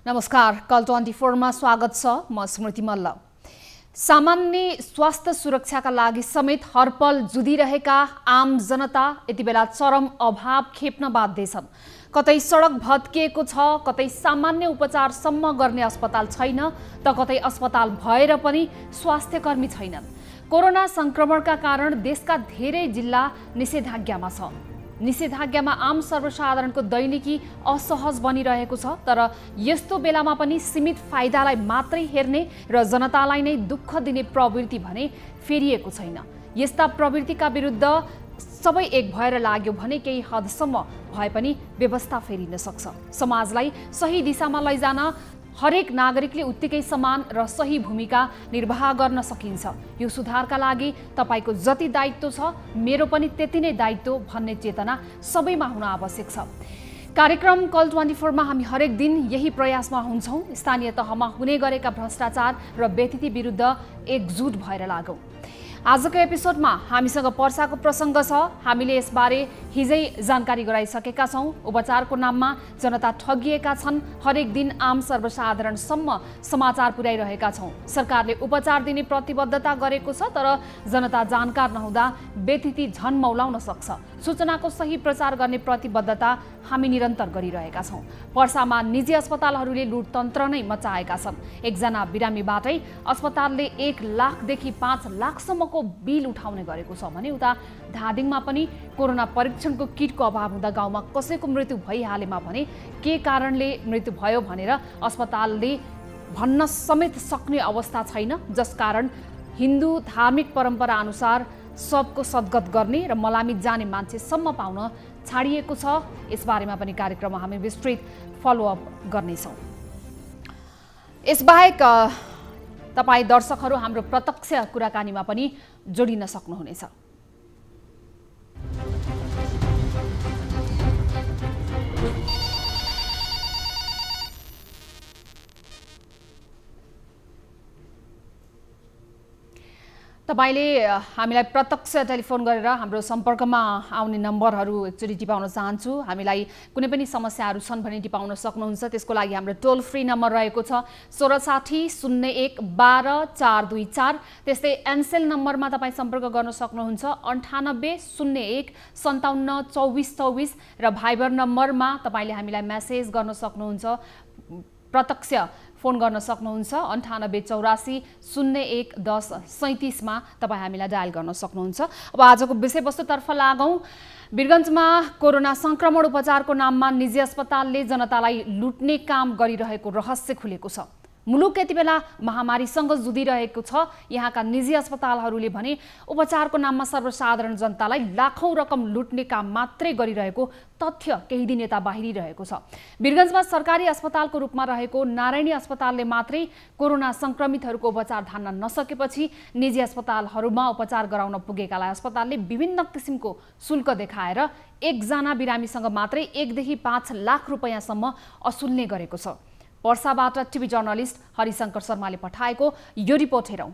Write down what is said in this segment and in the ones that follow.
नमस्कार, कल 24 मा स्वागत छ। म स्मृति मल्ल। सामान्य स्वास्थ्य सुरक्षाका लागि समेत हरपल जुधिरहेका आम जनता यति बेला चरम अभाव खेप्न बाध्य छन्। कतै सडक भत्किएको छ, कतै सामान्य उपचारसम्म गर्ने अस्पताल छैन, त कतै अस्पताल भएर पनि स्वास्थ्यकर्मी छैनन्। कोरोना संक्रमणका कारण देशका धेरै जिल्ला निषेधाज्ञामा छ। निषेधाज्ञामा आम सर्वसाधारणको दैनिकी असहज बनिरहेको छ। तर यस्तो बेलामा पनि सीमित फाइदालाई मात्रै हेर्ने र जनतालाई नै दुःख दिने प्रवृत्ति भने फेरिएको छैन। यस्ता प्रवृत्तिका विरुद्ध सबै एक भएर लाग्यो भने केही हदसम्म भए पनि व्यवस्था फेरिन सक्छ। समाजलाई सही दिशामा लैजान हरेक नागरिकले उत्तिकै समान र सही भूमिका निर्वाह गर्न सकिन्छ। यो सुधारका लागि तपाईको जति दायित्व छ, मेरो पनि त्यति नै दायित्व भन्ने चेतना सबैमा हुन आवश्यक छ। कार्यक्रम कल 24 मा हामी हरेक दिन यही प्रयासमा हुन्छौं। स्थानीय तहमा हुने गरेका भ्रष्टाचार र बेथिति विरुद्ध एकजुट भएर लागौं। आजको एपिसोडमा हामीसँग पर्साको प्रसङ्ग छ। हामीले यसबारे हिजै जानकारी गराइसकेका छौं। उपचारको नाममा जनता ठगिएका छन्। हरेक दिन आम सर्वसाधारणसम्म समाचार पुर्याइरहेका छौं। सरकारले उपचार दिने प्रतिबद्धता गरेको छ, तर जनता जानकार नहुँदा बेथिति झन मौलाउन सक्छ। सूचनाको सही प्रचार गर्ने प्रतिबद्धता हामी निरन्तर गरिरहेका छौं। पर्सामा निजी अस्पतालहरूले लुटतन्त्र नै मचाएका छन्। एकजना बिरामीबाटै अस्पतालले 1 लाखदेखि 5 लाखसम्मको बिल उठाउने गरेको छ भने उता धादिङमा पनि कोरोना परीक्षणको किटको अभाव हुँदा गाउँमा कसैको मृत्यु भइहालेमा भने के कारणले मृत्यु भयो भनेर अस्पतालले भन्न समेत सक्ने अवस्था छैन। जसकारण हिन्दू धार्मिक परम्परा अनुसार सबको सद्गत गर्ने र मलामी जाने मान्छेसम्म पाउन छाडिएको छ। यसबारेमा पनि कार्यक्रममा हामी विस्तृत फलोअप गर्नेछौँ। यसबाहेक तपाईँ दर्शकहरू हाम्रो प्रत्यक्ष कुराकानीमा पनि जोडिन सक्नुहुनेछ। तपाईले हामीलाई प्रत्यक्ष टेलिफोन गरेर हाम्रो सम्पर्कमा आउने नम्बरहरू एकचोटि टिपाउन चाहन्छु। हामीलाई कुनै पनि समस्याहरू छन् भने टिपाउन सक्नुहुन्छ। त्यसको लागि हाम्रो टोल फ्री नम्बर रहेको छ 1660 01 12 424। त्यस्तै एनसेल नम्बरमा तपाईँ सम्पर्क गर्न सक्नुहुन्छ 98 01 57 24 24 र भाइबर नम्बरमा तपाईँले हामीलाई मेसेज गर्न सक्नुहुन्छ। प्रत्यक्ष फोन गर्न सक्नुहुन्छ 98 84 01 10 37 मा तपाईँ हामीलाई डायल गर्न सक्नुहुन्छ। अब आजको विषयवस्तुतर्फ लागौं। वीरगञ्जमा कोरोना संक्रमण उपचारको नाममा निजी अस्पतालले जनतालाई लुट्ने काम गरिरहेको रहस्य खुलेको छ। मुलुक यति बेला महामारीसँग जुधिरहेको छ। यहाँका निजी अस्पतालहरूले भने उपचारको नाममा सर्वसाधारण जनतालाई लाखौं रकम लुट्ने काम मात्रै गरिरहेको तथ्य केही दिन यता बाहिरिरहेको छ। वीरगञ्जमा सरकारी अस्पतालको रूपमा रहेको नारायणी अस्पतालले मात्रै कोरोना संक्रमितहरूको उपचार धान्न नसकेपछि निजी अस्पतालहरूमा उपचार गराउन पुगेकालाई अस्पतालले विभिन्न किसिमको शुल्क देखाएर एकजना बिरामीसँग मात्रै 1 देखि 5 लाख रुपैयाँसम्म असुल्ने गरेको छ। पर्साबाट टिभी जर्नलिस्ट हरिशंकर शर्माले पठाएको यो रिपोर्ट हेरौं।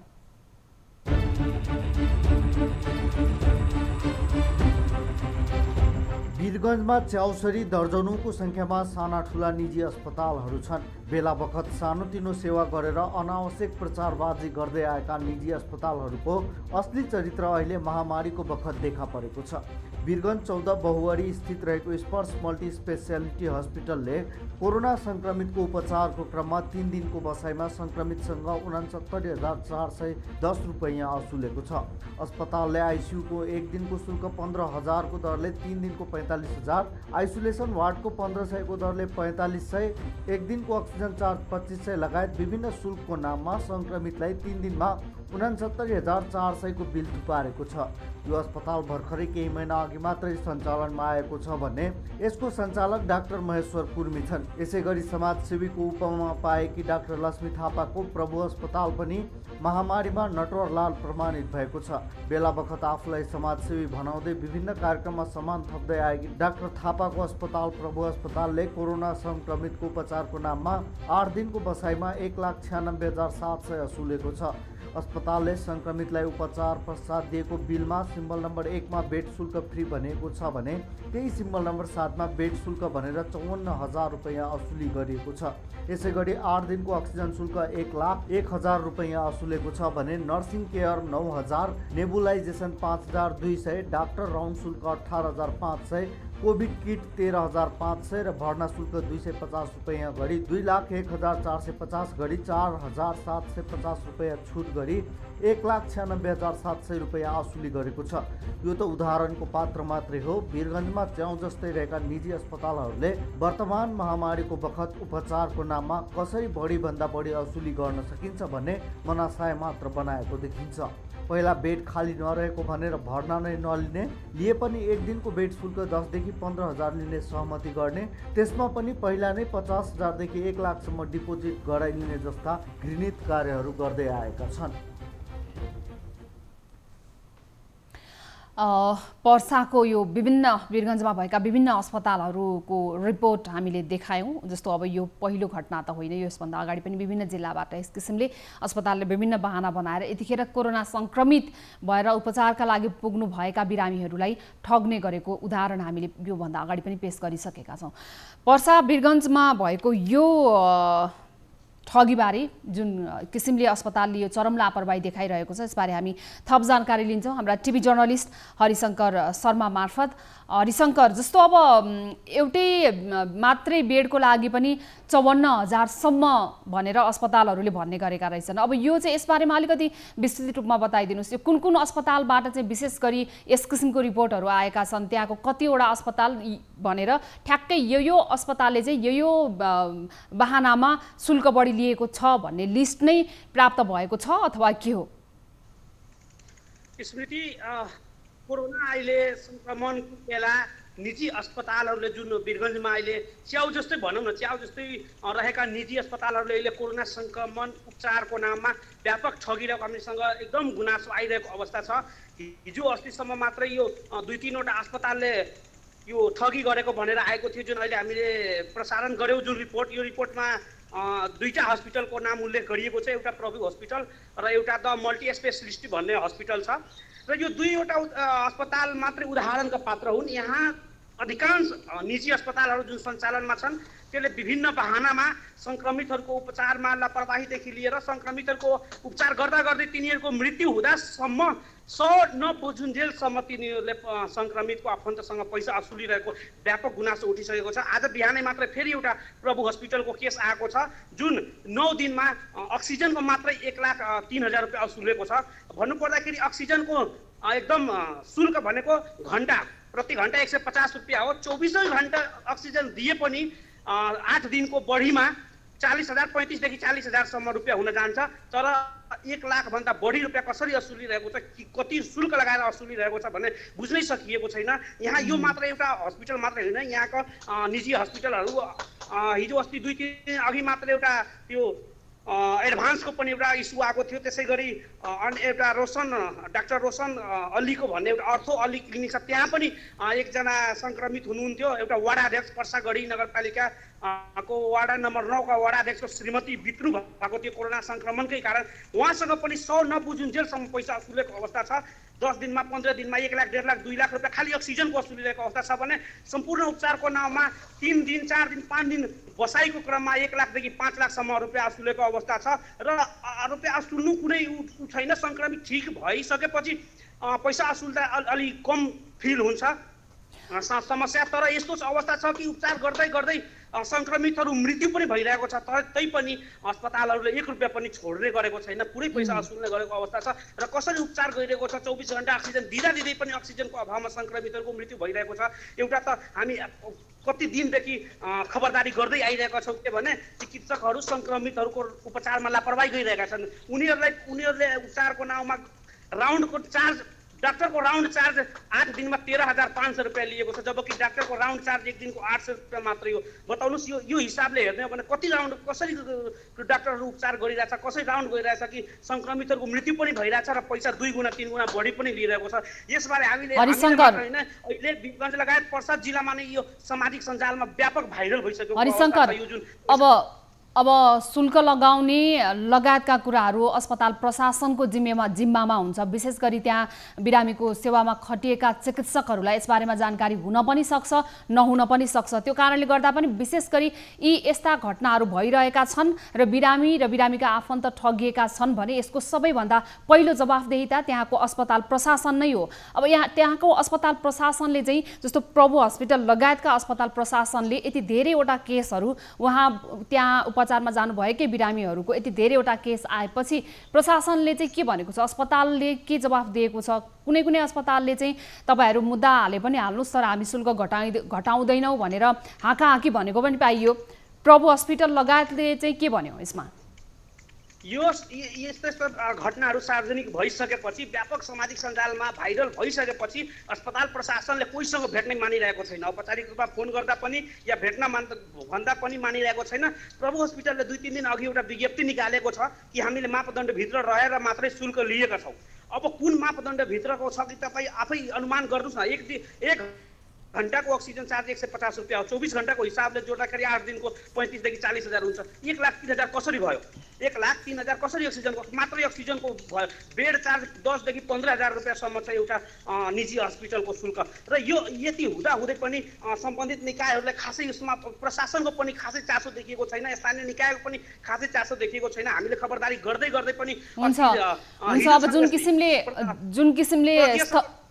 वीरगञ्जमा च्याउसरी दर्जनौंको संख्यामा साना ठुला निजी अस्पतालहरू छन्। बेला बखत सानोतिनो सेवा गरेर अनावश्यक प्रचारबाजी गर्दै आएका निजी अस्पतालहरूको असली चरित्र अहिले महामारीको बखत देखा परेको छ। वीरगञ्ज 14 बहुवरी स्थित रहेको स्पर्श मल्टी स्पेशलिटी हस्पिटलले कोरोना संक्रमितको उपचारको क्रममा 3 दिनको बसाइमा संक्रमितसँग 69,410 रुपैयाँ असुलेको छ। अस्पतालले आइसियूको 1 दिनको शुल्क 15,000 को दरले 3 दिनको 45,000, आइसोलेसन वार्डको 1,500 को दरले 4,500, 1 दिनको अक्सिजन चार्ज 2,500 लगायत विभिन्न शुल्कको नाममा संक्रमितलाई 3 दिनमा 69,400 को बिल थुपारेको छ। यो अस्पताल भर्खरै केही महिना अघि मात्रै सञ्चालनमा आएको छ भने यसको सञ्चालक डाक्टर महेश्वर कुर्मी छन्। यसैगरी समाजसेवीको उपमा पाएकी डाक्टर लक्ष्मी थापाको प्रभु अस्पताल पनि महामारीमा नटवरलाल प्रमाणित भएको छ। बेला बखत आफूलाई समाजसेवी भनाउँदै विभिन्न कार्यक्रममा सम्मान थप्दै आएकी डाक्टर थापाको अस्पताल प्रभु अस्पतालले कोरोना संक्रमितको उपचारको नाममा 8 दिनको बसाइमा 1,96,700 असुलेको छ। अस्पतालले सङ्क्रमितलाई उपचार पश्चात दिएको बिलमा सिम्बल नम्बर 1 मा बेड शुल्क फ्री भनेको छ भने त्यही सिम्बल नम्बर 7 मा बेड शुल्क भनेर 54,000 रुपैयाँ असुली गरिएको छ। यसै गरी 8 दिनको अक्सिजन शुल्क 1,01,000 रुपैयाँ असुलेको छ भने नर्सिङ केयर 9,000, नेबुलाइजेसन 5,200, डाक्टर राउन्ड शुल्क 18,500, कोभिड किट 13,500 र भर्ना शुल्क 250 रुपैयाँ गरी 2,01,450 गरी 4,750 रुपैयाँ छुट गरी 1,96,700 रुपैयाँ असुली गरेको छ। यो त उदाहरणको पात्र मात्रै हो। वीरगञ्जमा च्याउ जस्तै रहेका निजी अस्पतालहरूले वर्तमान महामारीको बखत उपचारको नाममा कसरी बढीभन्दा बढी असुली गर्न सकिन्छ भन्ने मनासाय मात्र बनाएको देखिन्छ। पहिला बेड खाली नरहेको भनेर भर्ना नै नलिने, लिए पनि एक दिनको बेड शुल्क 10 देखि 15,000 लिने सहमति गर्ने, त्यसमा पनि पहिला नै 50,000 देखि 1 लाखसम्म डिपोजिट गराइलिने जस्ता घृणित कार्यहरू गर्दै आएका छन्। पर्साको यो विभिन्न वीरगञ्जमा भएका विभिन्न अस्पतालहरूको रिपोर्ट हामीले देखायौँ। जस्तो अब यो पहिलो घटना त होइन, यसभन्दा अगाडि पनि विभिन्न जिल्लाबाट यस किसिमले अस्पतालले विभिन्न बहाना बनाएर यतिखेर कोरोना सङ्क्रमित भएर उपचारका लागि पुग्नु भएका बिरामीहरूलाई ठग्ने गरेको उदाहरण हामीले योभन्दा अगाडि पनि पेश गरिसकेका छौँ। पर्सा वीरगञ्जमा भएको यो ठगीबारे जुन किसिमले अस्पतालले यो चरम लापरवाही देखाइरहेको छ, यसबारे हामी थप जानकारी लिन्छौँ हाम्रा टिभी जर्नलिस्ट हरिशङ्कर शर्मा मार्फत। हरिशङ्कर, जस्तो अब एउटै मात्रै बेडको लागि पनि 54,000सम्म भनेर अस्पतालहरूले भन्ने गरेका रहेछन्। अब यो चाहिँ यसबारेमा अलिकति विस्तृत रूपमा बताइदिनुहोस्। यो कुन कुन अस्पतालबाट चाहिँ विशेष गरी यस किसिमको रिपोर्टहरू आएका छन्, त्यहाँको कतिवटा अस्पताल भनेर ठ्याक्कै यो अस्पतालले चाहिँ यो बहानामा शुल्क बढी लिएको छ भन्ने लिस्ट नै प्राप्त भएको छ अथवा के हो? स्मृति, कोरोना अहिले सङ्क्रमणको बेला निजी अस्पतालहरूले जुन वीरगञ्जमा अहिले च्याउ जस्तै भनौँ न, च्याउ जस्तै रहेका निजी अस्पतालहरूले अहिले कोरोना सङ्क्रमण उपचारको नाममा व्यापक ठगिरहेको हामीसँग एकदम गुनासो आइरहेको अवस्था छ। हिजो अस्तिसम्म मात्रै यो 2-3वटा अस्पतालले यो ठगी गरेको भनेर आएको थियो, जुन अहिले हामीले प्रसारण गऱ्यौँ जुन रिपोर्ट। यो रिपोर्टमा 2टा हस्पिटलको नाम उल्लेख गरिएको छ, एउटा प्रभु हस्पिटल र एउटा द मल्टी स्पेसलिस्ट भन्ने हस्पिटल छ। र यो 2वटा अस्पताल मात्रै उदाहरणका पात्र हुन्। यहाँ अधिकांश निजी अस्पतालहरू जुन सञ्चालनमा छन् त्यसले विभिन्न बहानामा सङ्क्रमितहरूको उपचारमा लापरवाहीदेखि लिएर सङ्क्रमितहरूको उपचार गर्दा गर्दै तिनीहरूको मृत्यु हुँदासम्म नबुझुन्जेलसम्म तिनीहरूले सङ्क्रमितको आफन्तसँग पैसा असुलिरहेको व्यापक गुनासो उठिसकेको छ। आज बिहानै मात्रै फेरि एउटा प्रभु हस्पिटलको केस आएको छ, जुन 9 दिनमा अक्सिजनको मात्रै 1,03,000 रुपियाँ असुलेको छ। भन्नुपर्दाखेरि अक्सिजनको एकदम शुल्क भनेको प्रति घन्टा 150 रुपियाँ हो। 24 घन्टा अक्सिजन दिए पनि 8 दिनको बढीमा 40,000, 35,000 देखि 40,000सम्म रुपियाँ हुन जान्छ। तर 1 लाखभन्दा बढी रुपियाँ कसरी असुलिरहेको छ, कति शुल्क लगाएर असुलिरहेको छ भन्ने बुझ्नै सकिएको छैन। यहाँ यो मात्र एउटा हस्पिटल मात्रै होइन, यहाँका निजी हस्पिटलहरू हिजो अस्ति 2-3 अघि मात्र एउटा त्यो एडभान्सको पनि एउटा इस्यु आएको थियो। त्यसै गरी एउटा डाक्टर रोशन अलीको भन्ने एउटा अर्थो अली क्लिनिक छ, त्यहाँ पनि एकजना सङ्क्रमित हुनुहुन्थ्यो। एउटा वडाध्यक्ष पर्सागढी नगरपालिका को वार्ड नम्बर 9 का वडाध्यक्षको श्रीमती बित्नु भएको थियो कोरोना सङ्क्रमणकै कारण। उहाँसँग पनि 100 नबुझुन्जेलसम्म पैसा असुलेको अवस्था छ। 10 दिनमा 15 दिनमा 1 लाख, 1.5 लाख, 2 लाख रुपियाँ खालि अक्सिजनको असुलिरहेको अवस्था छ भने सम्पूर्ण उपचारको नाममा 3 दिन, 4 दिन, 5 दिन बसाइको क्रममा 1 लाखदेखि 5 लाखसम्म रुपियाँ असुलेको अवस्था छ। र रुपियाँ असुल्नु कुनै छैन। सङ्क्रमित ठिक भइसकेपछि पैसा असुल्दा अलि कम फिल हुन्छ समस्या। तर यस्तो अवस्था छ कि उपचार गर्दै गर्दै सङ्क्रमितहरू मृत्यु पनि भइरहेको छ, तर तैपनि अस्पतालहरूले 1 रुपियाँ पनि छोड्ने गरेको छैन, पुरै पैसा असुल्ने गरेको अवस्था छ। र कसरी उपचार गरिरहेको छ, 24 घन्टा अक्सिजन दिँदै पनि अक्सिजनको अभावमा सङ्क्रमितहरूको मृत्यु भइरहेको छ। एउटा त हामी कति दिनदेखि खबरदारी गर्दै आइरहेका छौँ के भने चिकित्सकहरू सङ्क्रमितहरूको उपचारमा लापरवाही गरिरहेका छन्। उनीहरूले उपचारको नाउँमा राउन्डको चार्ज, डाक्टरको राउन्ड चार्ज 8 दिनमा 13,500 रुपियाँ लिएको छ, जबकि डाक्टरको राउन्ड चार्ज 1 दिनको 800 रुपियाँ मात्रै हो। बताउनुहोस् यो हिसाबले हेर्ने हो भने कति राउन्ड, कसरी डाक्टरहरू उपचार गरिरहेछ, कसरी राउन्ड गइरहेछ कि सङ्क्रमितहरूको मृत्यु पनि भइरहेछ र पैसा 2 गुणा 3 गुणा बढी पनि लिइरहेको छ। यसबारे हामीले होइन, अहिले वीरगञ्ज लगायत पर्सा जिल्लामा नै यो सामाजिक सञ्जालमा व्यापक भाइरल भइसक्यो। हरिशङ्कर, अब अब शुल्क लगाउने लगायतका कुराहरू अस्पताल प्रशासनको जिम्मामा हुन्छ। विशेष गरी त्यहाँ बिरामीको सेवामा खटिएका चिकित्सकहरूलाई यसबारेमा जानकारी हुन पनि सक्छ, नहुन पनि सक्छ। त्यो कारणले गर्दा पनि विशेष गरी यी यस्ता घटनाहरू भइरहेका छन् र बिरामीका आफन्त ठगिएका छन् भने यसको सबैभन्दा पहिलो जवाफदेहिता त्यहाँको अस्पताल प्रशासन नै हो। अब त्यहाँको अस्पताल प्रशासनले चाहिँ जस्तो प्रभु हस्पिटल लगायतका अस्पताल प्रशासनले यति धेरैवटा केसहरू उहाँ त्यहाँ उपचारमा जानुभएकै बिरामीहरूको यति धेरैवटा केस आएपछि प्रशासनले चाहिँ के भनेको छ, अस्पतालले के जवाफ दिएको छ? कुनै कुनै अस्पतालले चाहिँ तपाईहरू मुद्दा हाले पनि हाल्नुहोस् तर हामी शुल्क घटाउँदैनौँ भनेर हाकाहाकी भनेको पनि पाइयो। प्रभु हस्पिटल लगायतले चाहिँ के भन्यो यसमा? यस्ता घटनाहरू सार्वजनिक भइसकेपछि, व्यापक सामाजिक सञ्जालमा भाइरल भइसकेपछि अस्पताल प्रशासनले कोहीसँग भेट्नै मानिरहेको छैन। औपचारिक रूपमा फोन गर्दा पनि या भेट्न भन्दा पनि मानिरहेको छैन। प्रभु हस्पिटलले 2-3 दिन अघि एउटा विज्ञप्ति निकालेको छ कि हामीले मापदण्डभित्र रहेर मात्रै शुल्क लिएका छौँ। अब कुन मापदण्डभित्रको छ कि तपाईँ आफै अनुमान गर्नुहोस् न। एक घण्टाको अक्सिजन चार्ज 150 रुपियाँ हो। 24 घण्टाको हिसाबले जोड्दाखेरि 8 दिनको 35 देखि 40 हजार हुन्छ। 1,03,000 कसरी भयो? 1,03,000 कसरी अक्सिजनको मात्रै अक्सिजनको भयो? बेड चार्ज 10 देखि 15,000 रुपियाँसम्म छ एउटा निजी हस्पिटलको शुल्क। र यो यति हुँदाहुँदै पनि सम्बन्धित निकायहरूले खासै यसमा प्रशासनको पनि खासै चासो देखिएको छैन, स्थानीय निकायको पनि खासै चासो देखिएको छैन। हामीले खबरदारी गर्दै पनि हुन्छ। अब जुन किसिमले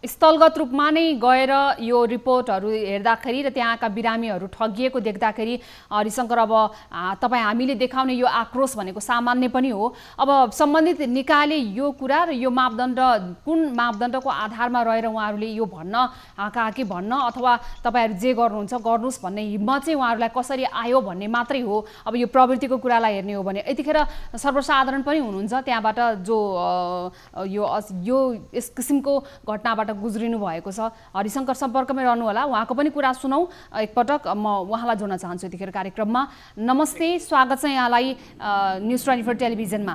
स्थलगत रूपमा नै गएर यो रिपोर्टहरू हेर्दाखेरि र त्यहाँका बिरामीहरू ठगिएको देख्दाखेरि हरिशङ्कर, अब हामीले देखाउने यो आक्रोश भनेको सामान्य पनि हो। अब सम्बन्धित निकायले यो कुरा र यो मापदण्ड कुन मापदण्डको आधारमा रहेर उहाँहरूले यो भन्न हाकाहाकी भन्न अथवा तपाईँहरू जे गर्नुहुन्छ गर्नुहोस् भन्ने हिम्मत चाहिँ उहाँहरूलाई कसरी आयो भन्ने मात्रै हो। अब यो प्रवृत्तिको कुरालाई हेर्ने हो भने यतिखेर सर्वसाधारण पनि हुनुहुन्छ त्यहाँबाट जो यो यस किसिमको घटनाबाट गुज्रिनु भएको छ। हरिशङ्कर सम्पर्कमै रहनु होला, उहाँको पनि कुरा सुनौ एकपटक। म उहाँलाई जोड्न चाहन्छु यतिखेर कार्यक्रममा। नमस्ते, स्वागत छ यहाँलाई न्युज 24 टेलिभिजनमा।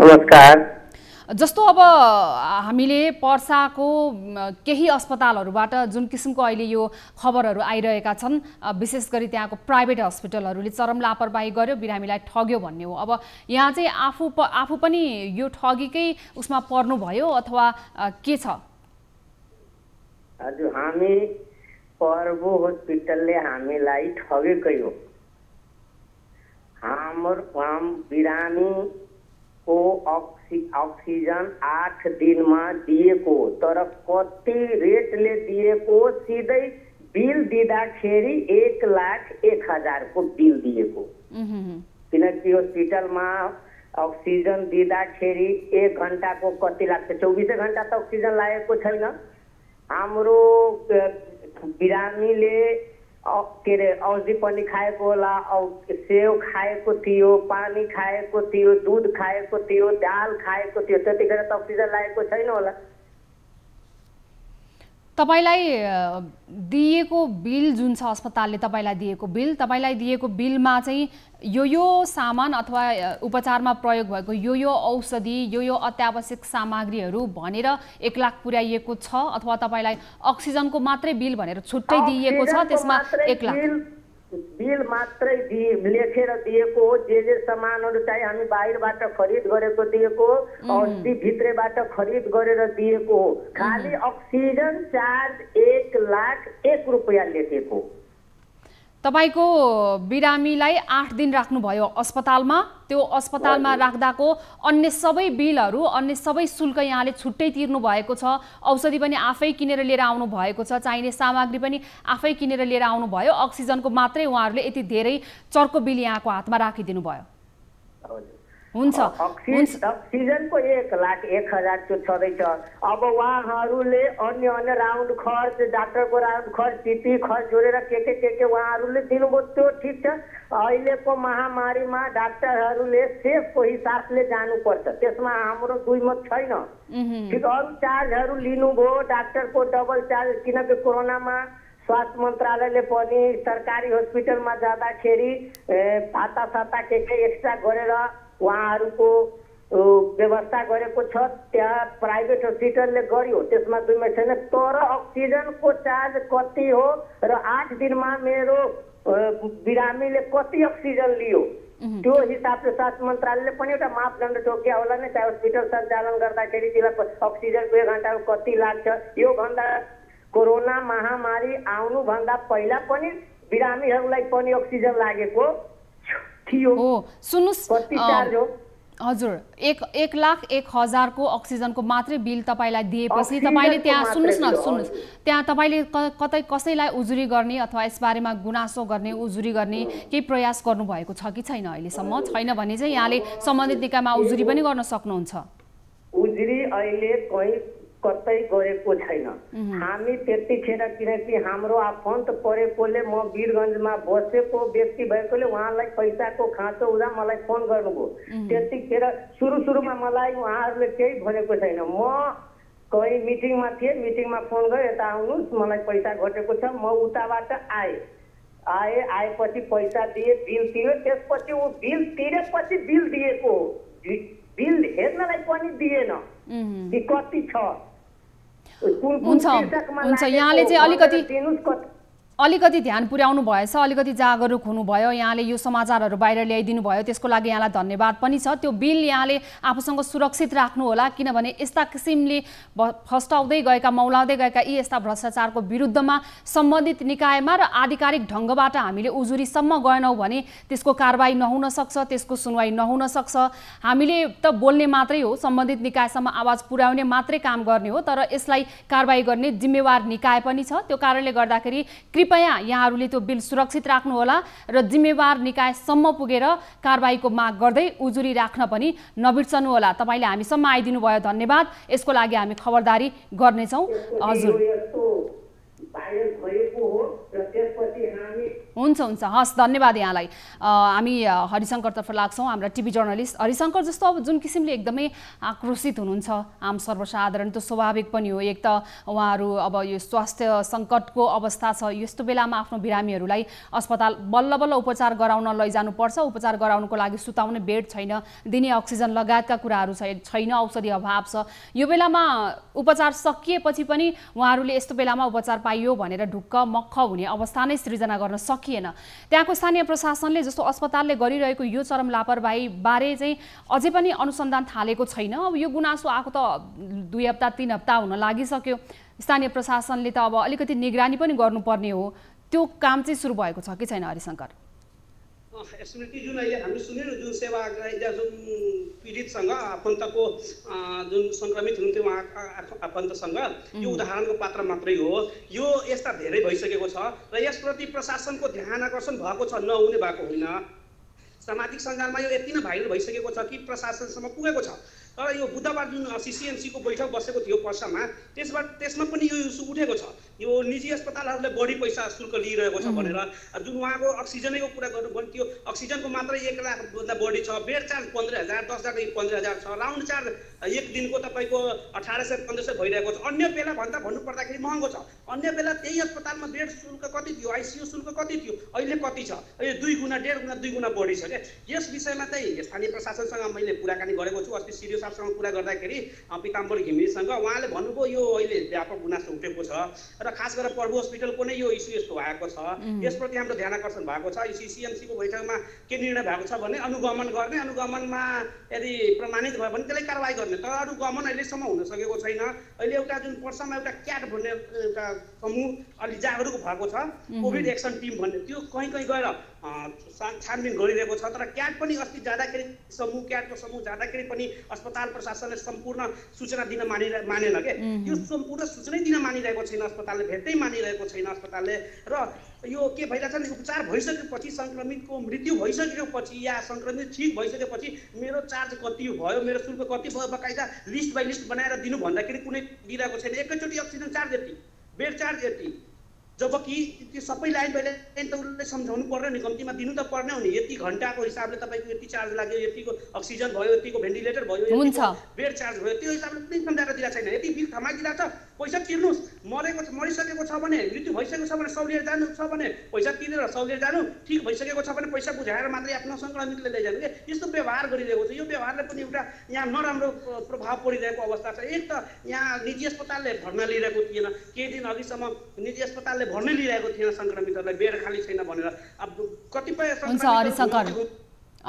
नमस्कार। जस्तो अब हामीले पर्साको केही अस्पतालहरूबाट जुन किसिमको अहिले यो खबरहरू आइरहेका छन्, विशेष गरी त्यहाँको प्राइभेट हस्पिटलहरूले चरम लापरवाही गर्यो, बिरामीलाई ठग्यो भन्ने हो। अब यहाँ चाहिँ आफू पनि यो ठगीकै उसमा पर्नुभयो अथवा के छ? हजुर, हामी प्रभु हस्पिटलले हामीलाई ठगेकै हो। हम बिरामीको अक्सिजन 8 दिनमा दिएको, तर कति रेटले दिएको? सिधै बिल दिँदाखेरि 1,01,000 को बिल दिएको। किनकि हस्पिटलमा अक्सिजन दिँदाखेरि 1 घण्टाको कति लाग्छ? 24 घण्टा त अक्सिजन लागेको छैन। हाम्रो बिरामीले के अरे औषधि पनि खाएको होला, सेव खाएको थियो, पानी खाएको थियो, दुध खाएको थियो, दाल खाएको थियो, त्यतिखेर त अक्सिजन लागेको छैन होला। तपाईलाई दिएको बिल जुन छ, अस्पतालले तपाईलाई दिएको बिलमा चाहिँ यो सामान अथवा उपचारमा प्रयोग भएको यो औषधि यो अत्यावश्यक सामग्रीहरू भनेर 1 लाख पुर्याइएको छ अथवा तपाईलाई अक्सिजनको मात्रै बिल भनेर छुट्टै दिइएको छ, त्यसमा 1 लाख बिल मात्रै लेखेर दिएको हो। जे सामानहरू चाहिँ हामी बाहिरबाट खरिद गरेको दिएको हो, औषधि भित्रबाट खरिद गरेर दिएको हो। खाली अक्सिजन चार्ज 1,01,000 रुपियाँ लेखेको। तपाईको बिरामीलाई 8 दिन राख्नुभयो अस्पतालमा। त्यो अस्पतालमा राख्दाको अन्य सबै बिलहरू, अन्य सबै शुल्क यहाँले छुट्टै तिर्नु भएको छ। औषधि पनि आफै किनेर लिएर आउनु भएको छ, चाहिने सामग्री पनि आफै किनेर लिएर आउनु भयो। अक्सिजनको मात्रै उहाँहरूले यति धेरै चर्को बिल यहाँको हातमा राखिदिनु भयो। हुन्छ, अक्सिजनको 1,01,000 त्यो छँदैछ। अब उहाँहरूले अन्य राउन्ड खर्च, डाक्टरको राउन्ड खर्च, पिपी खर्च जोडेर के उहाँहरूले दिनुभयो, त्यो ठिक छ। अहिलेको महामारीमा डाक्टरहरूले सेफको हिसाबले जानुपर्छ, त्यसमा हाम्रो दुई मत छैन। ठिक, अरू चार्जहरू लिनुभयो, डाक्टरको डबल चार्ज, किनकि कोरोनामा स्वास्थ्य मन्त्रालयले पनि सरकारी हस्पिटलमा जाँदाखेरि भाता के एक्स्ट्रा गरेर उहाँहरूको व्यवस्था गरेको छ। त्यहाँ प्राइभेट हस्पिटलले गर्यो, त्यसमा दुईमा छैन। तर अक्सिजनको चार्ज कति हो र 8 दिनमा मेरो बिरामीले कति अक्सिजन लियो त्यो हिसाबले स्वास्थ्य मन्त्रालयले पनि एउटा मापदण्ड तोक्या होला नि। चाहे हस्पिटल सञ्चालन गर्दाखेरि त्यसलाई अक्सिजनको 1 घण्टाको कति लाग्छ, यो भन्दा कोरोना महामारी आउनुभन्दा पहिला पनि बिरामीहरूलाई पनि अक्सिजन लागेको थियो। हो सुन्नुस्, कति चार्ज हो? हजुर 1,01,000 को अक्सिजनको मात्रै बिल तपाईलाई दिएपछि तपाईले त्यहाँ सुन्नुस् त्यहाँ तपाईले कतै कसैलाई उजुरी गर्ने अथवा यसबारेमा गुनासो गर्ने उजुरी गर्ने केही प्रयास गर्नु भएको छ कि छैन अहिलेसम्म? छैन भने चाहिँ यहाँले सम्बन्धित निकायमा उजुरी पनि गर्न सक्नुहुन्छ। उजुरी अहिले कतै गएको छैन। हामी त्यतिखेर किनकि हाम्रो आफन्त परेकोले म वीरगञ्जमा बसेको व्यक्ति भएकोले उहाँलाई पैसाको खाँचो हुँदा मलाई फोन गर्नुभयो। त्यतिखेर सुरुमा मलाई उहाँहरूले केही भनेको छैन। म कहीँ मिटिङमा थिएँ, मिटिङमा फोन गरेँ यता आउनुहोस् मलाई पैसा घटेको छ। म उताबाट आएपछि पैसा दिए, बिल तिर्यो। त्यसपछि ऊ बिल तिरेपछि बिल दिएको हो, बिल हेर्नलाई पनि दिएन कि कति छ। हुन्छ यहाँले चाहिँ अलिकति ध्यान पुर्याउनु भएछ, अलिकति जागरुक हुनुभयो, यहाँले यो समाचारहरू बाहिर ल्याइदिनु भयो, त्यसको लागि यहाँलाई धन्यवाद पनि छ। त्यो बिल यहाँले आफूसँग सुरक्षित राख्नु होला, किनभने यस्ता किसिमले फस्टाउँदै गएका मौलाउँदै गएका यी यस्ता भ्रष्टाचारको विरुद्धमा सम्बन्धित निकायमा र आधिकारिक ढङ्गबाट हामीले उजुरीसम्म गएनौँ भने त्यसको कारबाही नहुन सक्छ, त्यसको सुनवाई नहुन सक्छ। हामीले त बोल्ने मात्रै हो, सम्बन्धित निकायसम्म आवाज पुर्याउने मात्रै काम गर्ने हो, तर यसलाई कारबाही गर्ने जिम्मेवार निकाय पनि छ। त्यो कारणले गर्दाखेरि कृपया यहाँहरूले त्यो बिल सुरक्षित राख्नु होला र जिम्मेवार निकायसम्म पुगेर कारबाहीको माग गर्दै उजुरी राख्न पनि नबिर्सनु होला। तपाईले हामीसम्म आइदिनु भयो, धन्यवाद। यसको लागि हामी खबरदारी गर्नेछौँ। हजुर हुन्छ हस्, धन्यवाद यहाँलाई। हामी हरिशङ्करतर्फ लाग्छौँ, हाम्रा टिभी जर्नलिस्ट हरिशङ्कर। जस्तो अब जुन किसिमले एकदमै आक्रोशित हुनुहुन्छ आम सर्वसाधारण, त स्वाभाविक पनि हो। एक त उहाँहरू अब यो स्वास्थ्य सङ्कटको अवस्था छ, यस्तो बेलामा आफ्नो बिरामीहरूलाई अस्पताल बल्ल बल्ल उपचार गराउन लैजानुपर्छ। उपचार गराउनको लागि सुताउने बेड छैन, दिने अक्सिजन लगायतका कुराहरू छैन, औषधि अभाव छ। यो बेलामा उपचार सकिएपछि पनि उहाँहरूले यस्तो बेलामा उपचार पाइयो भनेर ढुक्क मक्ख हुने अवस्था नै सृजना गर्न सकिएन। त्यहाँको स्थानीय प्रशासनले जस्तो अस्पतालले गरिरहेको यो चरम लापरवाही बारे चाहिँ अझै पनि अनुसन्धान थालेको छैन। अब यो गुनासो आएको त 2 हप्ता 3 हप्ता हुन लागिसक्यो। स्थानीय प्रशासनले त अब अलिकति निगरानी पनि गर्नुपर्ने हो, त्यो काम चाहिँ सुरु भएको छ कि छैन हरिशङ्कर? स्मृति, जुन अहिले हामीले सुन्यौँ, जुन सेवाग्राही जुन पीडितसँग आफन्तको जुन सङ्क्रमित हुनुहुन्थ्यो उहाँका आफन्तसँग, यो उदाहरणको पात्र मात्रै हो। यो यस्ता धेरै भइसकेको छ र यसप्रति प्रशासनको ध्यान आकर्षण भएको छ, नहुने भएको होइन। सामाजिक सञ्जालमा यो यति नै भाइरल भइसकेको छ कि प्रशासनसम्म पुगेको छ। तर यो बुधबार जुन CCMC को बैठक बसेको थियो पर्सामा, त्यसमा पनि यो इस्यु उठेको छ। यो निजी अस्पतालहरूले बढी पैसा शुल्क लिइरहेको छ भनेर। जुन उहाँको अक्सिजनको कुरा गर्नुभयो, त्यो अक्सिजनको मात्रै 1 लाखभन्दा बढी छ। बेड चार्ज 15,000, 10,000 15,000 छ। राउन्ड चार्ज एक दिनको तपाईँको 1800-1500 भइरहेको छ। अन्य बेला भन्नुपर्दाखेरि महँगो छ। अन्य बेला त्यही अस्पतालमा बेड शुल्क कति थियो, ICU शुल्क कति थियो, अहिले कति छ? अहिले 2 गुणा 1.5 गुणा 2 गुणा बढी छ क्या। यस विषयमा चाहिँ स्थानीय प्रशासनसँग मैले कुराकानी गरेको छु। अस्ति सिडिओ साहबसँग कुरा गर्दाखेरि पिताम्बर घिमिरेसँग उहाँले भन्नुभयो यो अहिले व्यापक गुनासो उठेको छ र खास गरेर प्रभु हस्पिटलको नै यो इस्यु यस्तो भएको छ। यसप्रति हाम्रो ध्यान आकर्षण भएको छ। CCMC को बैठकमा के निर्णय भएको छ भने अनुगमन गर्ने, अनुगमनमा यदि प्रमाणित भयो भने त्यसलाई कारबाही गर्ने। तर अनुगमन अहिलेसम्म हुन सकेको छैन। अहिले एउटा जुन पर्सामा एउटा क्याट भन्ने एउटा समूह अलि जागरुक भएको छ, कोभिड एक्सन टिम भन्ने, त्यो कहीँ गएर छानबिन गरिरहेको छ। तर क्याट पनि अस्ति जाँदाखेरि क्याटको समूह जाँदाखेरि पनि अस्पताल प्रशासनले सम्पूर्ण सूचना दिन मानेन के। यो सम्पूर्ण सूचनै दिन मानिरहेको छैन अस्पतालले, भेट्दै मानिरहेको छैन अस्पतालले। र यो के भइरहेछ भने उपचार भइसकेपछि, सङ्क्रमितको मृत्यु भइसकेपछि या सङ्क्रमित ठिक भइसकेपछि मेरो चार्ज कति भयो, मेरो शुल्क कति भयो, बकाइदा लिस्ट बाई लिस्ट बनाएर दिनु भन्दाखेरि कुनै दिइरहेको छैन। एकैचोटि अक्सिजन चार्ज यति, बेड चार्ज यति, जबकि त्यो सबै लाइन बाई लाइन त उसले सम्झाउनु पर्ने नि, कम्तीमा दिनु त पर्ने हो नि। यति घन्टाको हिसाबले तपाईँको यति चार्ज लाग्यो, यतिको अक्सिजन भयो, यतिको भेन्टिलेटर भयो, यतिको बेड चार्ज भयो, त्यो हिसाबले कुनै सम्झाएर दिएको छैन। यति बिल थमाइदिएको छ, पैसा तिर्नुहोस्। मरिसकेको छ भने, मृत्यु भइसकेको छ भने सौलिएर जानु छ भने पैसा तिरेर सौलिएर जानु, ठिक भइसकेको छ भने पैसा बुझाएर मात्रै आफ्नो सङ्क्रमितले लैजानु के। यस्तो व्यवहार गरिरहेको छ। यो व्यवहारले पनि एउटा यहाँ नराम्रो प्रभाव परिरहेको अवस्था छ। एक त यहाँ निजी अस्पतालले भर्ना लिइरहेको थिएन, केही दिन अघिसम्म निजी अस्पतालले भर्नै लिइरहेको थिएन सङ्क्रमितहरूलाई, बेड खाली छैन भनेर। अब कतिपय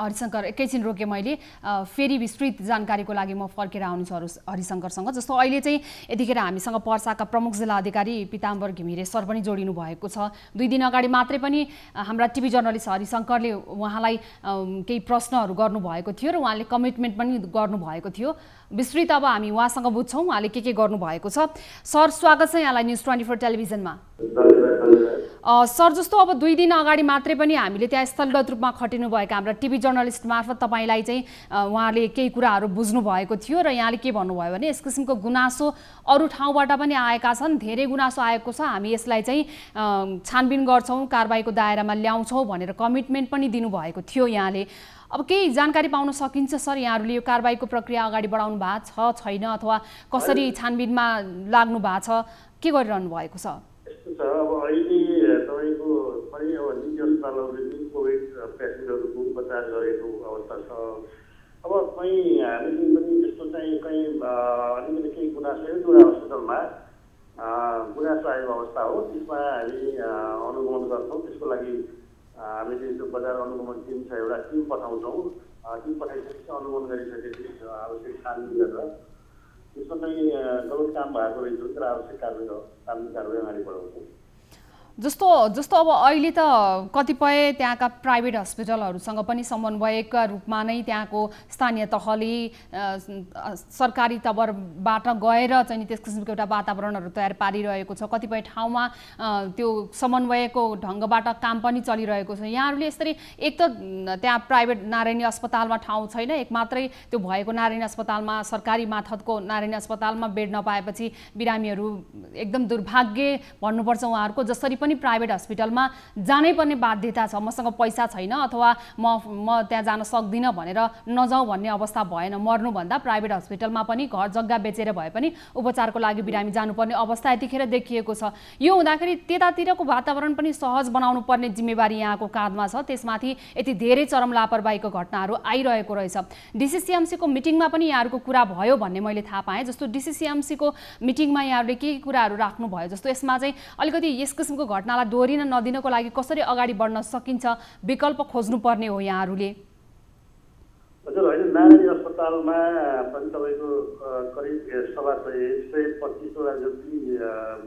हरिशङ्कर एकैछिन रोकेँ मैले, फेरि विस्तृत जानकारीको लागि म फर्केर आउनेछु हरिशङ्करसँग। जस्तो अहिले चाहिँ यतिखेर हामीसँग पर्साका प्रमुख जिल्ला अधिकारी पीताम्बर घिमिरे सर पनि जोडिनु भएको छ। 2 दिन अगाडि मात्रै पनि हाम्रा टिभी जर्नलिस्ट हरिशङ्करले उहाँलाई केही प्रश्नहरू गर्नुभएको थियो र उहाँले कमिटमेन्ट पनि गर्नुभएको थियो। विस्तृत अब हामी उहाँसँग बुझ्छौँ उहाँले के गर्नुभएको छ। सर स्वागत छ यहाँलाई न्युज 24 टेलिभिजनमा। सर जस्तो अब 2 दिन अगाडि मात्रै पनि हामीले त्यहाँ स्थलगत रूपमा खटिनुभएका हाम्रा टिभी जर्नलिस्ट मार्फत तपाईँलाई चाहिँ उहाँले केही कुराहरू बुझ्नु भएको थियो र यहाँले के भन्नुभयो भने यस किसिमको गुनासो अरू ठाउँबाट पनि आएका छन्, धेरै गुनासो आएको छ, हामी यसलाई चाहिँ छानबिन गर्छौँ, कारबाहीको दायरामा ल्याउँछौँ भनेर कमिटमेन्ट पनि दिनुभएको थियो यहाँले। अब केही जानकारी पाउन सकिन्छ सर, यहाँहरूले यो कारबाहीको प्रक्रिया अगाडि बढाउनु भएको छ छैन, अथवा कसरी छानबिनमा लाग्नु भएको छ, के गरिरहनु भएको छ? यस्तो छ, अब अहिले तपाईँको पनि अब निजी अस्पतालहरूले पनि कोभिड पेसेन्टहरूको उपचार गरेको अवस्था छ। अब कहीँ हामीले पनि त्यस्तो चाहिँ कहीँ अलिकति केही गुनासो एउटा हस्पिटलमा गुनासो आएको अवस्था हो, त्यसमा हामी अनुगमन गर्छौँ। त्यसको लागि हामीले त्यो बजार अनुगमन टिम छ, एउटा टिम पठाउँछौँ। टिम पठाइसकेपछि अनुगमन गरिसकेपछि आवश्यक छानबिन गरेर त्यसमा चाहिँ गलत काम भएको रहेछ तर आवश्यक कारबाही अगाडि बढाउँछौँ। जस्तो अब अहिले त कतिपय त्यहाँका प्राइभेट हस्पिटलहरूसँग पनि समन्वयका रूपमा नै त्यहाँको स्थानीय तहले सरकारी तवरबाट गएर चाहिँ त्यस किसिमको एउटा वातावरणहरू तयार पारिरहेको छ। कतिपय ठाउँमा त्यो समन्वयको ढङ्गबाट काम पनि चलिरहेको छ। यहाँहरूले यसरी एक त त्यहाँ प्राइभेट नारायणी अस्पतालमा ठाउँ छैन, एक मात्रै त्यो भएको नारायणी अस्पतालमा सरकारी माथतको नारायणी अस्पतालमा बेड नपाएपछि बिरामीहरू एकदम दुर्भाग्य भन्नुपर्छ उहाँहरूको। जसरी पनि प्राइभेट हस्पिटलमा जानै पर्ने बाध्यता छ, मसँग पैसा छैन अथवा म त्यहाँ जान सक्दिनँ भनेर नजाउँ भन्ने अवस्था भएन। मर्नुभन्दा प्राइभेट हस्पिटलमा पनि घर जग्गा बेचेर भए पनि उपचारको लागि बिरामी जानुपर्ने अवस्था यतिखेर देखिएको छ। यो हुँदाखेरि त्यतातिरको वातावरण पनि सहज बनाउनु पर्ने जिम्मेवारी यहाँको काँधमा छ। त्यसमाथि यति धेरै चरम लापरवाहीको घटनाहरू आइरहेको रहेछ। डिसिसिएमसीको मिटिङमा पनि यहाँहरूको कुरा भयो भन्ने मैले थाहा पाएँ। जस्तो डिसिसिएमसीको मिटिङमा यहाँहरूले के कुराहरू राख्नुभयो, जस्तो यसमा चाहिँ अलिकति यस किसिमको घटनालाई दोहोरिन नदिनको लागि कसरी अगाडि बढ्न सकिन्छ, विकल्प खोज्नुपर्ने हो यहाँहरूले? हजुर, होइन, नारायणी अस्पतालमा पनि तपाईँको करिब 125वटा जति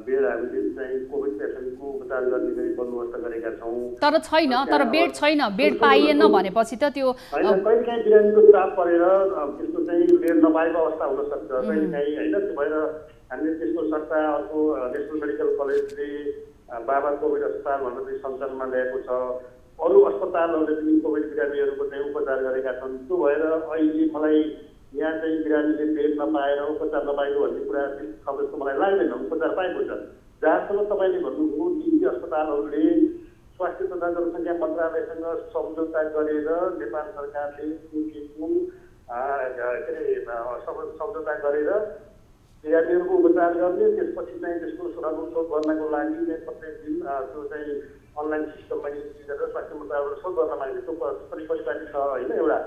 बेड हामीले चाहिँ कोभिड पेसेन्टको उपचार गर्ने गरी बन्दोबस्त गरेका छौँ। तर छैन, तर बेड छैन, बेड पाइएन भनेपछि त त्यो कहिलेकाहीँ बिरामीको चाप परेर त्यसको चाहिँ बेड नपाएको अवस्था हुनसक्छ कहिलेकाहीँ, होइन। त्यो भएर हामीले त्यसको सट्टा अर्को नेसनल मेडिकल कलेजले बाबा कोभिड अस्पताल भनेर चाहिँ सञ्चालनमा ल्याएको छ। अरू अस्पतालहरूले पनि कोभिड बिरामीहरूको चाहिँ उपचार गरेका छन्। त्यो भएर अहिले मलाई यहाँ चाहिँ बिरामीले बेड नपाएर उपचार नपाएको भन्ने कुरा खबर जस्तो मलाई लाग्दैन। उपचार पाएको छ। जहाँसम्म तपाईँले भन्नुभयो निजी अस्पतालहरूले स्वास्थ्य तथा जनसङ्ख्या मन्त्रालयसँग सम्झौता गरेर नेपाल सरकारले सम्झौता गरेर बिरामीहरूको उपचार गर्ने, त्यसपछि चाहिँ त्यसको सुरक्षोध गर्नको लागि प्रत्येक दिन त्यो चाहिँ अनलाइन सिस्टममा गरेर स्वास्थ्य मन्त्रालयबाट शोध गर्न माग्ने त्यो परिपाटी छ, होइन एउटा।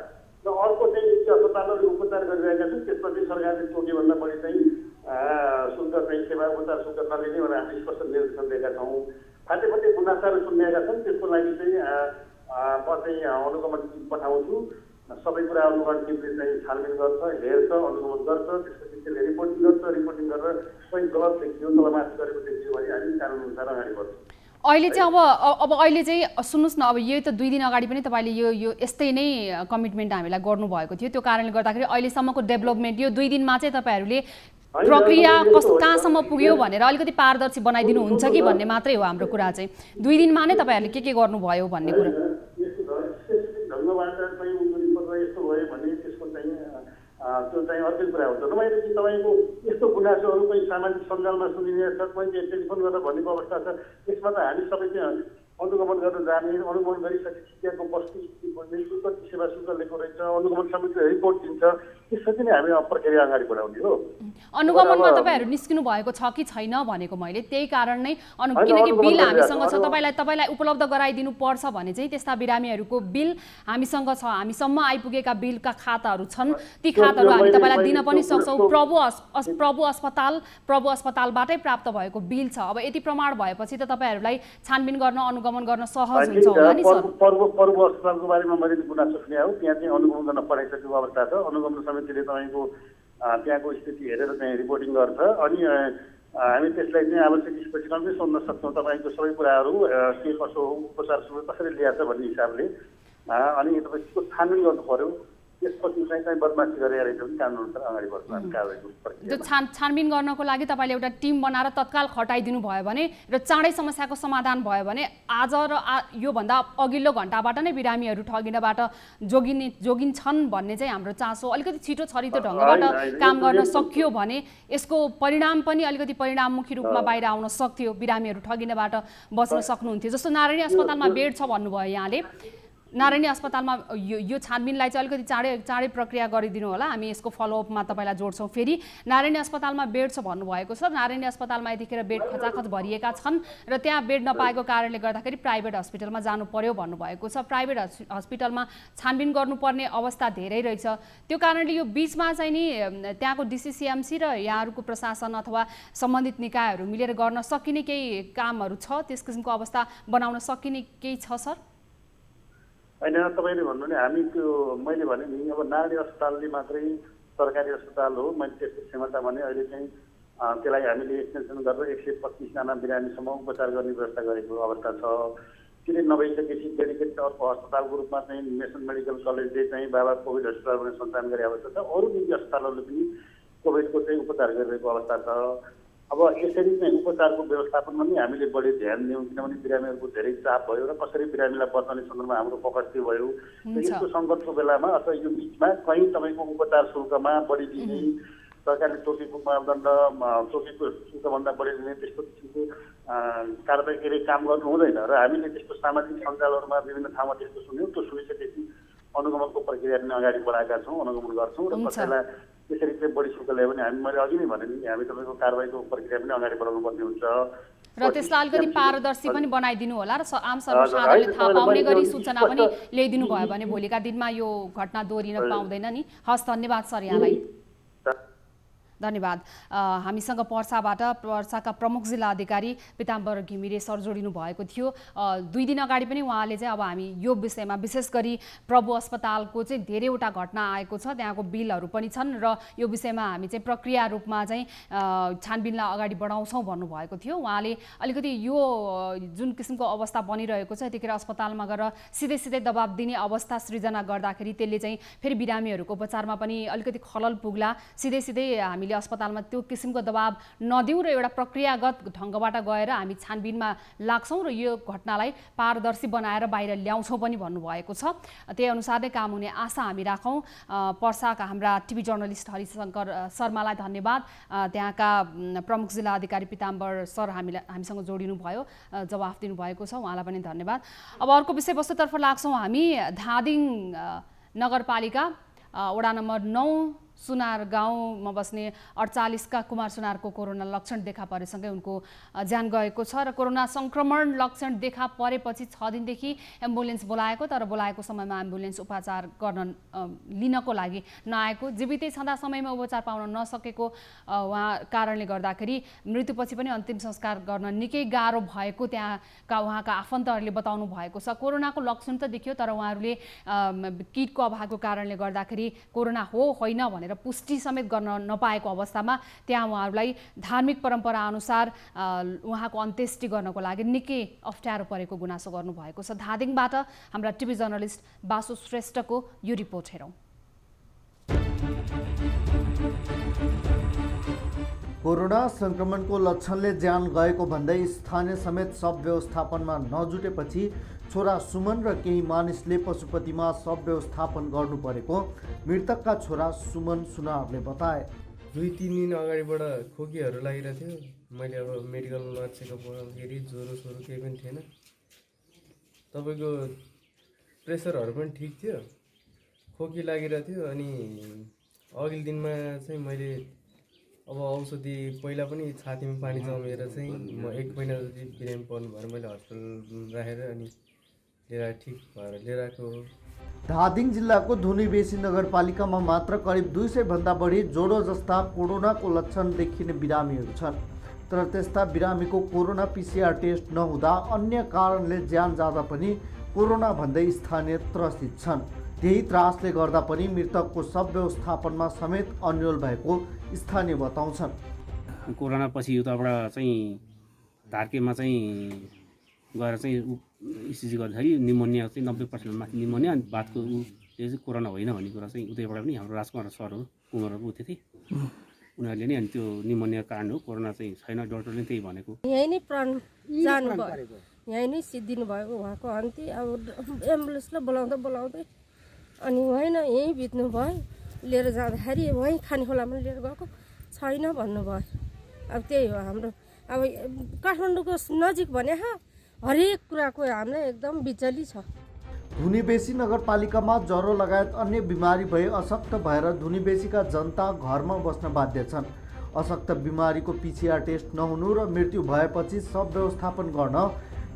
र अर्को चाहिँ निजी अस्पतालहरूले उपचार गरिरहेका छन्, त्यसपछि सरकारले तोकेभन्दा बढी चाहिँ शुल्क चाहिँ सेवा उपचार शुल्क नलिने भनेर हामीले स्पष्ट निर्देशन दिएका छौँ। फाटेफाटे गुनासाहरू सुनिएका छन्, त्यसको लागि चाहिँ म चाहिँ अनुगमन टिम पठाउँछु। सबै कुरा अनुगमन टिमले चाहिँ छानबिन गर्छ, हेर्छ, अनुगमन गर्छ, त्यसपछि त्यसले रिपोर्टिङ गर्छ। रिपोर्टिङ गरेर कहीँ गलत देखियो, तलमाथि गरेको देखियो भने हामी कानुन अनुसार अगाडि बढ्छौँ। अहिले चाहिँ अब अहिले चाहिँ सुन्नुहोस् न, अब यो त 2 दिन अगाडि पनि तपाईँले यो यस्तै नै कमिटमेन्ट हामीलाई गर्नुभएको थियो। त्यो कारणले गर्दाखेरि अहिलेसम्मको डेभलपमेन्ट यो 2 दिनमा चाहिँ तपाईँहरूले प्रक्रिया कस्तो कहाँसम्म पुग्यो भनेर अलिकति पारदर्शी बनाइदिनुहुन्छ कि भन्ने मात्रै हो हाम्रो कुरा चाहिँ। 2 दिनमा नै तपाईँहरूले के गर्नुभयो भन्ने कुरा यस्तो भयो भने त्यसको चाहिँ त्यो चाहिँ अर्कै कुरा हुन्छ। तपाईँले तपाईँको यस्तो गुनासोहरू पनि सामाजिक सञ्जालमा सुनिरहेछ, कहिले टेलिफोन गरेर भनेको अवस्था छ। यसमा त हामी सबै चाहिँ अनुगमन गर्न जाने, अनुगमन गरिसकेपछि त्यहाँको वस्तुस्थिति बुझ्ने, शुल्क सेवा शुल्क लिएको रहेछ, अनुगमन समितिले रिपोर्ट दिन्छ। त्यसपछि नै हामी प्रक्रिया अगाडि बढाउने हो। अनुगमनमा तपाईहरु निस्किनु भएको छ कि छैन भनेको मैले त्यही कारण नै किनकि बिल हामीसँग छ, तपाईलाई उपलब्ध गराइदिनु पर्छ भने चाहिँ त्यस्ता बिरामीहरूको बिल हामीसँग छ, हामीसम्म आइपुगेका बिलका खाताहरू छन्, ती खाताहरू हामी तपाईलाई दिन पनि सक्छौँ। प्रभु अस्पतालबाटै प्राप्त भएको बिल छ। अब यति प्रमाण भएपछि त तपाईहरुलाई छानबिन गर्न अनुगमन गर्न सहज हुन्छ होला नि सर। पर्व अस्पतालको बारेमा मैले गुनासो सुने हो, त्यहाँ चाहिँ अनुगमन गर्न पठाइसकेको अवस्था छ। अनुगमन समितिले तपाईको त्यहाँको स्थिति हेरेर चाहिँ रिपोर्टिङ गर्छ अनि हामी त्यसलाई चाहिँ आवश्यक स्पष्टीकरण पनि सोध्न सक्छौँ तपाईँको सबै कुराहरू के कसो उपचार सुरु कसरी ल्याएको छ भन्ने हिसाबले। अनि तपाईँ त्यसको छानबिन गर्नु पर्यो, त्यसपछि चाहिँ बदमासी गरेर रहेछ भने कानुनअनुसार अगाडि बढ्छ हामी कारबाहीको प्रक्रिया। त्यो छानबिन गर्नको लागि तपाईँले एउटा टिम बनाएर तत्काल खटाइदिनु भयो भने र चाँडै समस्याको समाधान भयो भने आज र योभन्दा अघिल्लो घण्टाबाट नै बिरामीहरू ठगिनबाट जोगिन्छन् भन्ने चाहिँ हाम्रो चासो। अलिकति छिटो छरितो ढङ्गबाट काम गर्न सकियो भने यसको परिणाम पनि अलिकति परिणाममुखी रूपमा बाहिर आउन सक्थ्यो, बिरामीहरू ठगिनबाट बच्न सक्नुहुन्थ्यो। जस्तो नारायणी अस्पतालमा बेड छ भन्नुभयो यहाँले, नारायणी अस्पतालमा यो छानबिनलाई चाहिँ अलिकति चाँडै प्रक्रिया गरिदिनु होला, हामी यसको फलोअपमा तपाईँलाई जोड्छौँ। फेरि नारायणी अस्पतालमा बेड छ भन्नुभएको छ, नारायणी अस्पतालमा यतिखेर बेड खचाखच भरिएका छन् र त्यहाँ बेड नपाएको कारणले गर्दाखेरि प्राइभेट हस्पिटलमा जानु पर्यो भन्नुभएको छ। प्राइभेट हस्पिटलमा छानबिन गर्नुपर्ने अवस्था धेरै रहेछ, त्यो कारणले यो बिचमा चाहिँ नि त्यहाँको डिसिसिएमसी र यहाँहरूको प्रशासन अथवा सम्बन्धित निकायहरू मिलेर गर्न सकिने केही कामहरू छ, त्यस किसिमको अवस्था बनाउन सकिने केही छ सर? होइन, तपाईँले भन्नु नि हामी त्यो मैले भने नि अब नारायणी अस्पतालले मात्रै सरकारी अस्पताल हो, मैले त्यसको क्षमता भने अहिले चाहिँ त्यसलाई हामीले एक्सटेन्सन गरेर 125जना बिरामीसम्म उपचार गर्ने व्यवस्था गरेको अवस्था छ। त्यसले नभइसकेपछि डेडिकेटेड अर्को अस्पतालको रूपमा चाहिँ नेसनल मेडिकल कलेजले चाहिँ बाबा कोभिड अस्पताल भने सञ्चालन गरे अवस्था छ। अरू निजी अस्पतालहरूले पनि कोभिडको चाहिँ उपचार गरिरहेको अवस्था छ। अब यसरी चाहिँ उपचारको व्यवस्थापनमा पनि हामीले बढी ध्यान दियौँ, किनभने बिरामीहरूको धेरै चाप भयो र कसरी बिरामीलाई बचाउने सन्दर्भमा हाम्रो फोकस त्यो भयो। यस्तो सङ्कटको बेलामा अथवा यो बिचमा कहीँ तपाईँको उपचार शुल्कमा बढी दिने, सरकारले तोकेको मापदण्ड तोकेको शुल्कभन्दा बढी दिने त्यस्तो किसिमको कारबाही के अरे काम गर्नु हुँदैन र हामीले त्यस्तो सामाजिक सञ्जालहरूमा विभिन्न ठाउँमा त्यस्तो सुन्यौँ। त्यो सुनिसकेपछि अनुगमनको प्रक्रिया पनि अगाडि बढाएका छौँ, अनुगमन गर्छौँ र कसैलाई त्यसरी चाहिँ बढी शुल्क ल्यायो भने हामी मैले अघि नै भने नि हामी तपाईँको कारबाहीको प्रक्रिया पनि अगाडि बढाउनु पर्ने हुन्छ र त्यसलाई अलिकति पारदर्शी पनि बनाइदिनु होला र आम सर्वसाधारणले थाहा पाउने गरी सूचना पनि ल्याइदिनु भयो भने भोलिका दिनमा यो घटना दोहोरिन पाउँदैन नि। हस्, धन्यवाद सर यहाँलाई, धन्यवाद। हामीसँग पर्साका प्रमुख जिल्ला अधिकारी पीताम्बर घिमिरे सर जोडिनु भएको थियो। 2 दिन अगाडि पनि उहाँले चाहिँ अब हामी यो विषयमा विशेष गरी प्रभु अस्पतालको चाहिँ धेरैवटा घटना आएको छ, त्यहाँको बिलहरू पनि छन् र यो विषयमा हामी चाहिँ प्रक्रिया रूपमा चाहिँ छानबिनलाई अगाडि बढाउँछौँ भन्नुभएको थियो। उहाँले अलिकति यो जुन किसिमको अवस्था बनिरहेको छ यतिखेर अस्पतालमा गएर सिधै दबाब दिने अवस्था सृजना गर्दाखेरि त्यसले चाहिँ फेरि बिरामीहरूको उपचारमा पनि अलिकति खलल पुग्ला, सिधै हामी अस्पतालमा त्यो किसिमको दबाब नदिउँ र एउटा प्रक्रियागत ढङ्गबाट गएर हामी छानबिनमा लाग्छौँ र यो घटनालाई पारदर्शी बनाएर बाहिर ल्याउँछौँ पनि भन्नुभएको छ। त्यही अनुसार नै काम हुने आशा हामी राखौँ। पर्साका हाम्रा टिभी जर्नलिस्ट हरिशङ्कर शर्मालाई धन्यवाद, त्यहाँका प्रमुख जिल्ला अधिकारी पीताम्बर सर हामीसँग जोडिनु भयो, जवाफ दिनुभएको छ, उहाँलाई पनि धन्यवाद। अब अर्को विषयवस्तुतर्फ लाग्छौँ हामी। धादिङ नगरपालिका वडा नम्बर 9 सुनार गाउँमा बस्ने 48 का कुमार सुनारको कोरोना लक्षण देखा परेसँगै उनको ज्यान गएको छ र कोरोना संक्रमण लक्षण देखा परेपछि 6 दिनदेखि एम्बुलेन्स बोलाएको, तर बोलाएको समयमा एम्बुलेन्स उपचार गर्न लिनको लागि नआएको, जीवितै छँदा समयमा उपचार पाउन नसकेको कारणले गर्दाखेरि मृत्युपछि पनि अन्तिम संस्कार गर्न निकै गाह्रो भएको त्यहाँका उहाँका आफन्तहरूले बताउनु भएको छ। कोरोनाको लक्षण त देखियो, तर उहाँहरूले किटको अभावको कारणले गर्दाखेरि कोरोना हो होइन भनेर पुष्टि समेत गर्न नपाएको अवस्थामा त्यहाँ उहाँहरूलाई धार्मिक परम्परा अनुसार उहाँको अन्त्येष्टि गर्नको लागि निकै अप्ठ्यारो परेको गुनासो गर्नुभएको छ। धादिङबाट हाम्रा टिभी जर्नलिस्ट बासु श्रेष्ठको यो रिपोर्ट हेरौँ। कोरोना संक्रमणको लक्षणले ज्यान गएको भन्दै स्थानीय समेत शव व्यवस्थापनमा नजुटेपछि छोरा सुमन र केही मानिसले पशुपतिमा शव व्यवस्थापन गर्नु परेको मृतकका छोरा सुमन सुनारले बताए। 2-3 दिन अगाडिबाट खोकीहरू लागिरहेको थियो, मैले अब मेडिकलमा चेकअप गर्दाखेरि ज्वरो केही पनि थिएन, तपाईँको प्रेसरहरू पनि ठिक थियो, खोकी लागिरहेको थियो। अनि अघिल्लो दिनमा चाहिँ मैले अब औषधि पहिला पनि छातीमा पानी जमेर चाहिँ म 1 महिना जति बिरामी पर्नु भएर मैले हस्पिटल राखेर अनि लिएर ठिक भएर लिएर आएको हो। धादिङ जिल्लाको धुनीबेसी नगरपालिकामा मात्र करिब 200 भन्दा बढी ज्वरो जस्ता कोरोनाको लक्षण देखिने बिरामीहरू छन्। तर त्यस्ता बिरामीको कोरोना PCR टेस्ट नहुँदा अन्य कारणले ज्यान जाँदा पनि कोरोना भन्दै स्थानीय त्रसित छन्। त्यही त्रासले गर्दा पनि मृतकको शव व्यवस्थापनमा समेत अन्यल भएको स्थानीय बताउँछन्। कोरोना पछि उताबाट चाहिँ धार्केमा चाहिँ गएर चाहिँ इसिजी गर्दाखेरि निमोनिया चाहिँ 90% माथि निमोनिया अनि बादको त्यो चाहिँ कोरोना होइन भन्ने कुरा चाहिँ उतैबाट पनि हाम्रो राजकुमार सरहरू कुमारहरू उठ्थे थिए उनीहरूले नै अनि त्यो निमोनिया कारण हो कोरोना चाहिँ छैन डाक्टरले त्यही भनेको। यहीँ नै प्राण जानुभयो, यहीँ नै सिद्धिनु भयो उहाँको अन्त्य। अब एम्बुलेन्सलाई बोलाउँदै अनि होइन यहीँ बित्नु भयो। लिएर जाँदाखेरि वहीँ खानेखोलामा लिएर गएको छैन भन्नुभयो। अब त्यही हो हाम्रो अब काठमाडौँको नजिक भने हरेक कुराको हामीलाई एकदम बिचली छ। धुनीबेसी नगरपालिकामा ज्वरो लगायत अन्य बिमारी भए अशक्त भएर धुनीबेसीका जनता घरमा बस्न बाध्य छन्। अशक्त बिमारीको PCR टेस्ट नहुनु र मृत्यु भएपछि शव व्यवस्थापन गर्न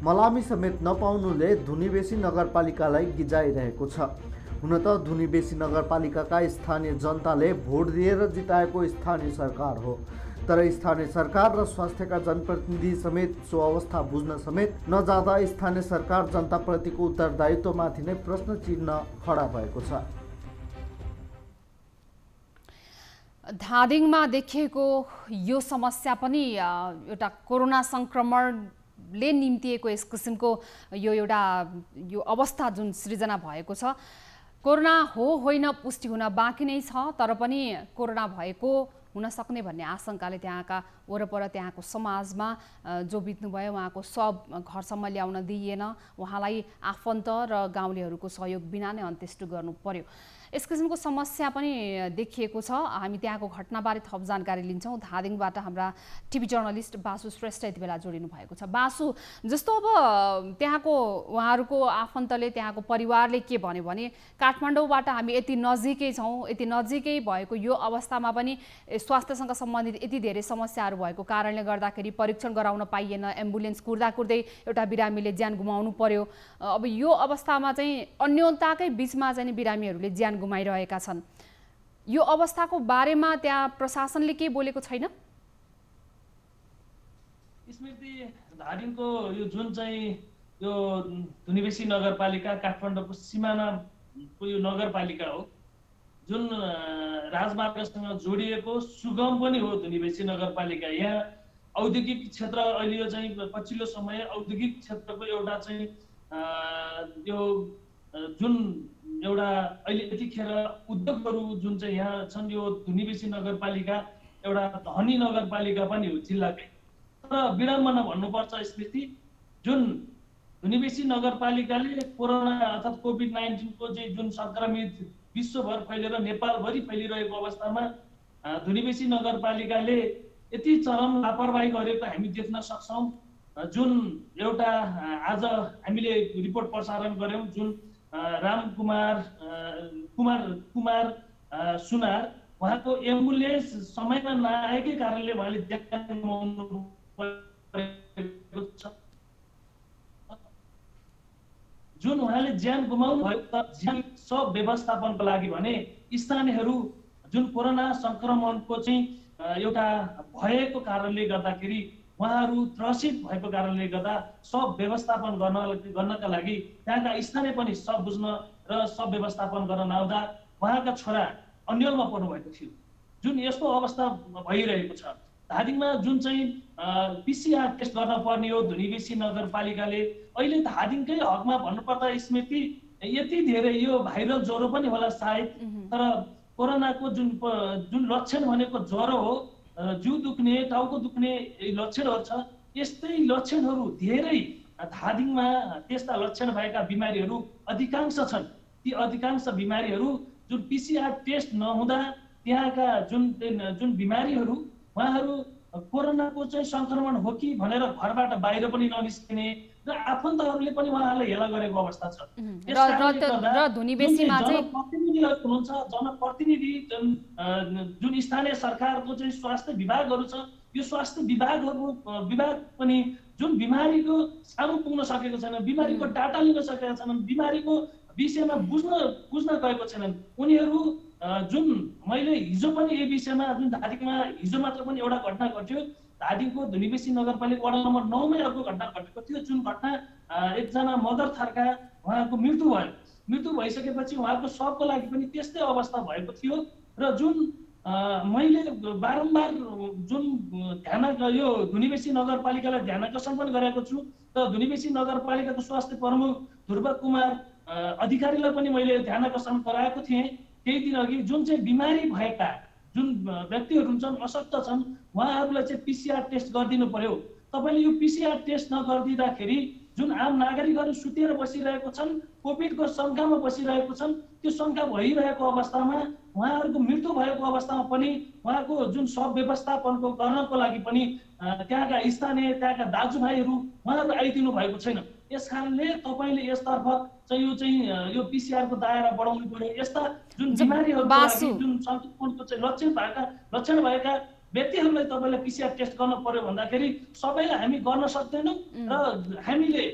मलामी समेत नपाउनुले धुनीबेसी नगरपालिकालाई गिजाइरहेको छ। हुन त धुनीबेसी नगरपालिकाका स्थानीय जनताले भोट दिएर जिताएको स्थानीय सरकार हो। तर स्थानीय सरकार र स्वास्थ्यका जनप्रतिनिधि समेत सो अवस्था बुझ्न समेत नजाँदा स्थानीय सरकार जनताप्रतिको उत्तरदायित्वमाथि नै प्रश्न चिन्ह खडा भएको छ। धादिङमा देखिएको यो समस्या पनि एउटा कोरोना संक्रमणले निम्तिएको यस किसिमको यो अवस्था जुन सृजना भएको छ, कोरोना हो होइन पुष्टि हुन बाँकी नै छ। तर पनि कोरोना भएको हुन सक्ने भन्ने आशंकाले त्यहाँका वरपर त्यहाँको समाजमा जो बित्नुभयो उहाँको शव घरसम्म ल्याउन दिइएन। उहाँलाई आफन्त र गाउँलेहरूको सहयोग बिना नै अन्त्येष्टि गर्नु पर्यो। यस किसिमको समस्या पनि देखिएको छ। हामी त्यहाँको घटनाबारे थप जानकारी लिन्छौँ। धादिङबाट हाम्रा टिभी जर्नलिस्ट बासु श्रेष्ठ यति बेला जोडिनु भएको छ। बासु, जस्तो अब त्यहाँको उहाँहरूको आफन्तले त्यहाँको परिवारले के भन्यो भने काठमाडौँबाट हामी यति नजिकै छौँ, यति नजिकै भएको यो अवस्थामा पनि स्वास्थ्यसँग सम्बन्धित यति धेरै समस्याहरू भएको कारणले गर्दाखेरि परीक्षण गराउन पाइएन, एम्बुलेन्स कुर्दै एउटा बिरामीले ज्यान गुमाउनु पर्यो। अब यो अवस्थामा चाहिँ अन्योन्यताकै बिचमा चाहिँ बिरामीहरूले ज्यान गुमाइरहेका छन्। यो अवस्थाको बारेमा त्यहाँ प्रशासनले के बोलेको छैन? स्मृति, धादिङको यो जुन चाहिँ यो धुनीबेसी नगरपालिका काठमाडौँको सिमानाको यो नगरपालिका हो, जुन राजमार्गसँग जोडिएको सुगम पनि हो धुनीबेसी नगरपालिका। यहाँ औद्योगिक क्षेत्र अहिले यो चाहिँ पछिल्लो समय औद्योगिक क्षेत्रको एउटा चाहिँ यो जुन एउटा अहिले यतिखेर उद्योगहरू जुन चाहिँ यहाँ छन्, यो धुनीबेसी नगरपालिका एउटा धनी नगरपालिका पनि हो जिल्लाकै। तर विडम्बना भन्नुपर्छ स्मृति, जुन धुनीबेसी नगरपालिकाले कोरोना अर्थात् कोभिड-19 को चाहिँ जुन संक्रमित विश्वभर फैलेर नेपालभरि फैलिरहेको अवस्थामा धुनीबेसी नगरपालिकाले यति चरम लापरवाही गरेको हामी देख्न सक्छौँ। जुन एउटा आज हामीले रिपोर्ट प्रसारण गऱ्यौँ, जुन रामकुमार सुनार, उहाँको एम्बुलेन्स समयमा नआएकै कारणले उहाँले ज्यान गुमाउनु परेको छ। जुन उहाँले ज्यान गुमाउनु भयो त ज्यान सब व्यवस्थापनको लागि भने स्थानीयहरू जुन कोरोना संक्रमणको चाहिँ एउटा भएको कारणले गर्दाखेरि उहाँहरू त्रसित भएको कारणले गर्दा सब व्यवस्थापन गर्नका लागि त्यहाँका स्थानीय पनि सब बुझ्न र सब व्यवस्थापन गर्न नआउँदा उहाँका छोरा अन्यलमा पर्नु भएको थियो। जुन यस्तो अवस्था भइरहेको छ। धादिङमा जुन चाहिँ PCR टेस्ट गर्न पर्ने हो धुनीबेसी नगरपालिकाले अहिले धादिङकै हकमा भन्नुपर्दा स्मृति यति धेरै यो भाइरल ज्वरो पनि होला सायद, तर कोरोनाको जुन लक्षण भनेको ज्वरो हो, जिउ दुख्ने, टाउको दुख्ने लक्षणहरू छ। यस्तै लक्षणहरू धेरै धादिङमा त्यस्ता लक्षण भएका बिमारीहरू अधिकांश छन्। ती अधिकांश बिमारीहरू जुन PCR टेस्ट नहुँदा त्यहाँका जुन बिमारीहरू उहाँहरू कोरोनाको चाहिँ संक्रमण हो कि भनेर घरबाट बाहिर पनि ननिस्किने, र आफन्तहरूले पनि उहाँहरूलाई हेला गरेको अवस्था छ। र धुनीबेसीमा चाहिँ जनप्रतिनिधिहरू हुनुहुन्छ, जनप्रतिनिधि जुन स्थानीय सरकारको चाहिँ स्वास्थ्य विभागहरू छ, यो स्वास्थ्य विभाग पनि जुन बिमारीको सामु पुग्न सकेको छैन, बिमारीको डाटा लिन सकेका छैनन्, बिमारीको विषयमा बुझ्न गएको छैनन्। उनीहरू जुन मैले हिजो पनि यो विषयमा जुन धादिङमा हिजो मात्र पनि एउटा घटना घट्यो, धादिङको धुनीबेसी नगरपालिका वडा नम्बर 9 मै अर्को घटना घटेको थियो। जुन घटना एकजना मदर थर्का उहाँको मृत्यु भयो। मृत्यु भइसकेपछि उहाँको शवको लागि पनि त्यस्तै अवस्था भएको थियो। र जुन मैले बारम्बार जुन यो धुनीबेसी नगरपालिकालाई ध्यान आकर्षण पनि गरेको छु र धुनीबेसी नगरपालिकाको स्वास्थ्य प्रमुख ध्रुव कुमार अधिकारीलाई पनि मैले ध्यान आकर्षण गराएको थिएँ केही दिन अघि। जुन चाहिँ बिमारी भएका जुन व्यक्तिहरू हुन्छन्, अशक्त छन्, उहाँहरूलाई चाहिँ PCR टेस्ट गरिदिनु पर्यो। तपाईँले यो PCR टेस्ट नगरिदिँदाखेरि जुन आम नागरिकहरू सुतेर बसिरहेको छन्, कोभिडको शङ्कामा बसिरहेको छन्, त्यो शङ्का भइरहेको अवस्थामा उहाँहरूको मृत्यु भएको अवस्थामा पनि उहाँको जुन शव व्यवस्थापनको गर्नको लागि पनि त्यहाँका स्थानीय त्यहाँका दाजुभाइहरू उहाँहरू आइदिनु भएको छैन। यस कारणले तपाईँले यसतर्फ चाहिँ यो PCR को दायरा बढाउनु पर्यो। यस्ता जुन बिमारीहरूको लागि जुन सङ्क्रमणको चाहिँ लक्षण भएका व्यक्तिहरूलाई तपाईँले PCR टेस्ट गर्न पर्यो भन्दाखेरि सबैलाई हामी गर्न सक्दैनौँ र हामीले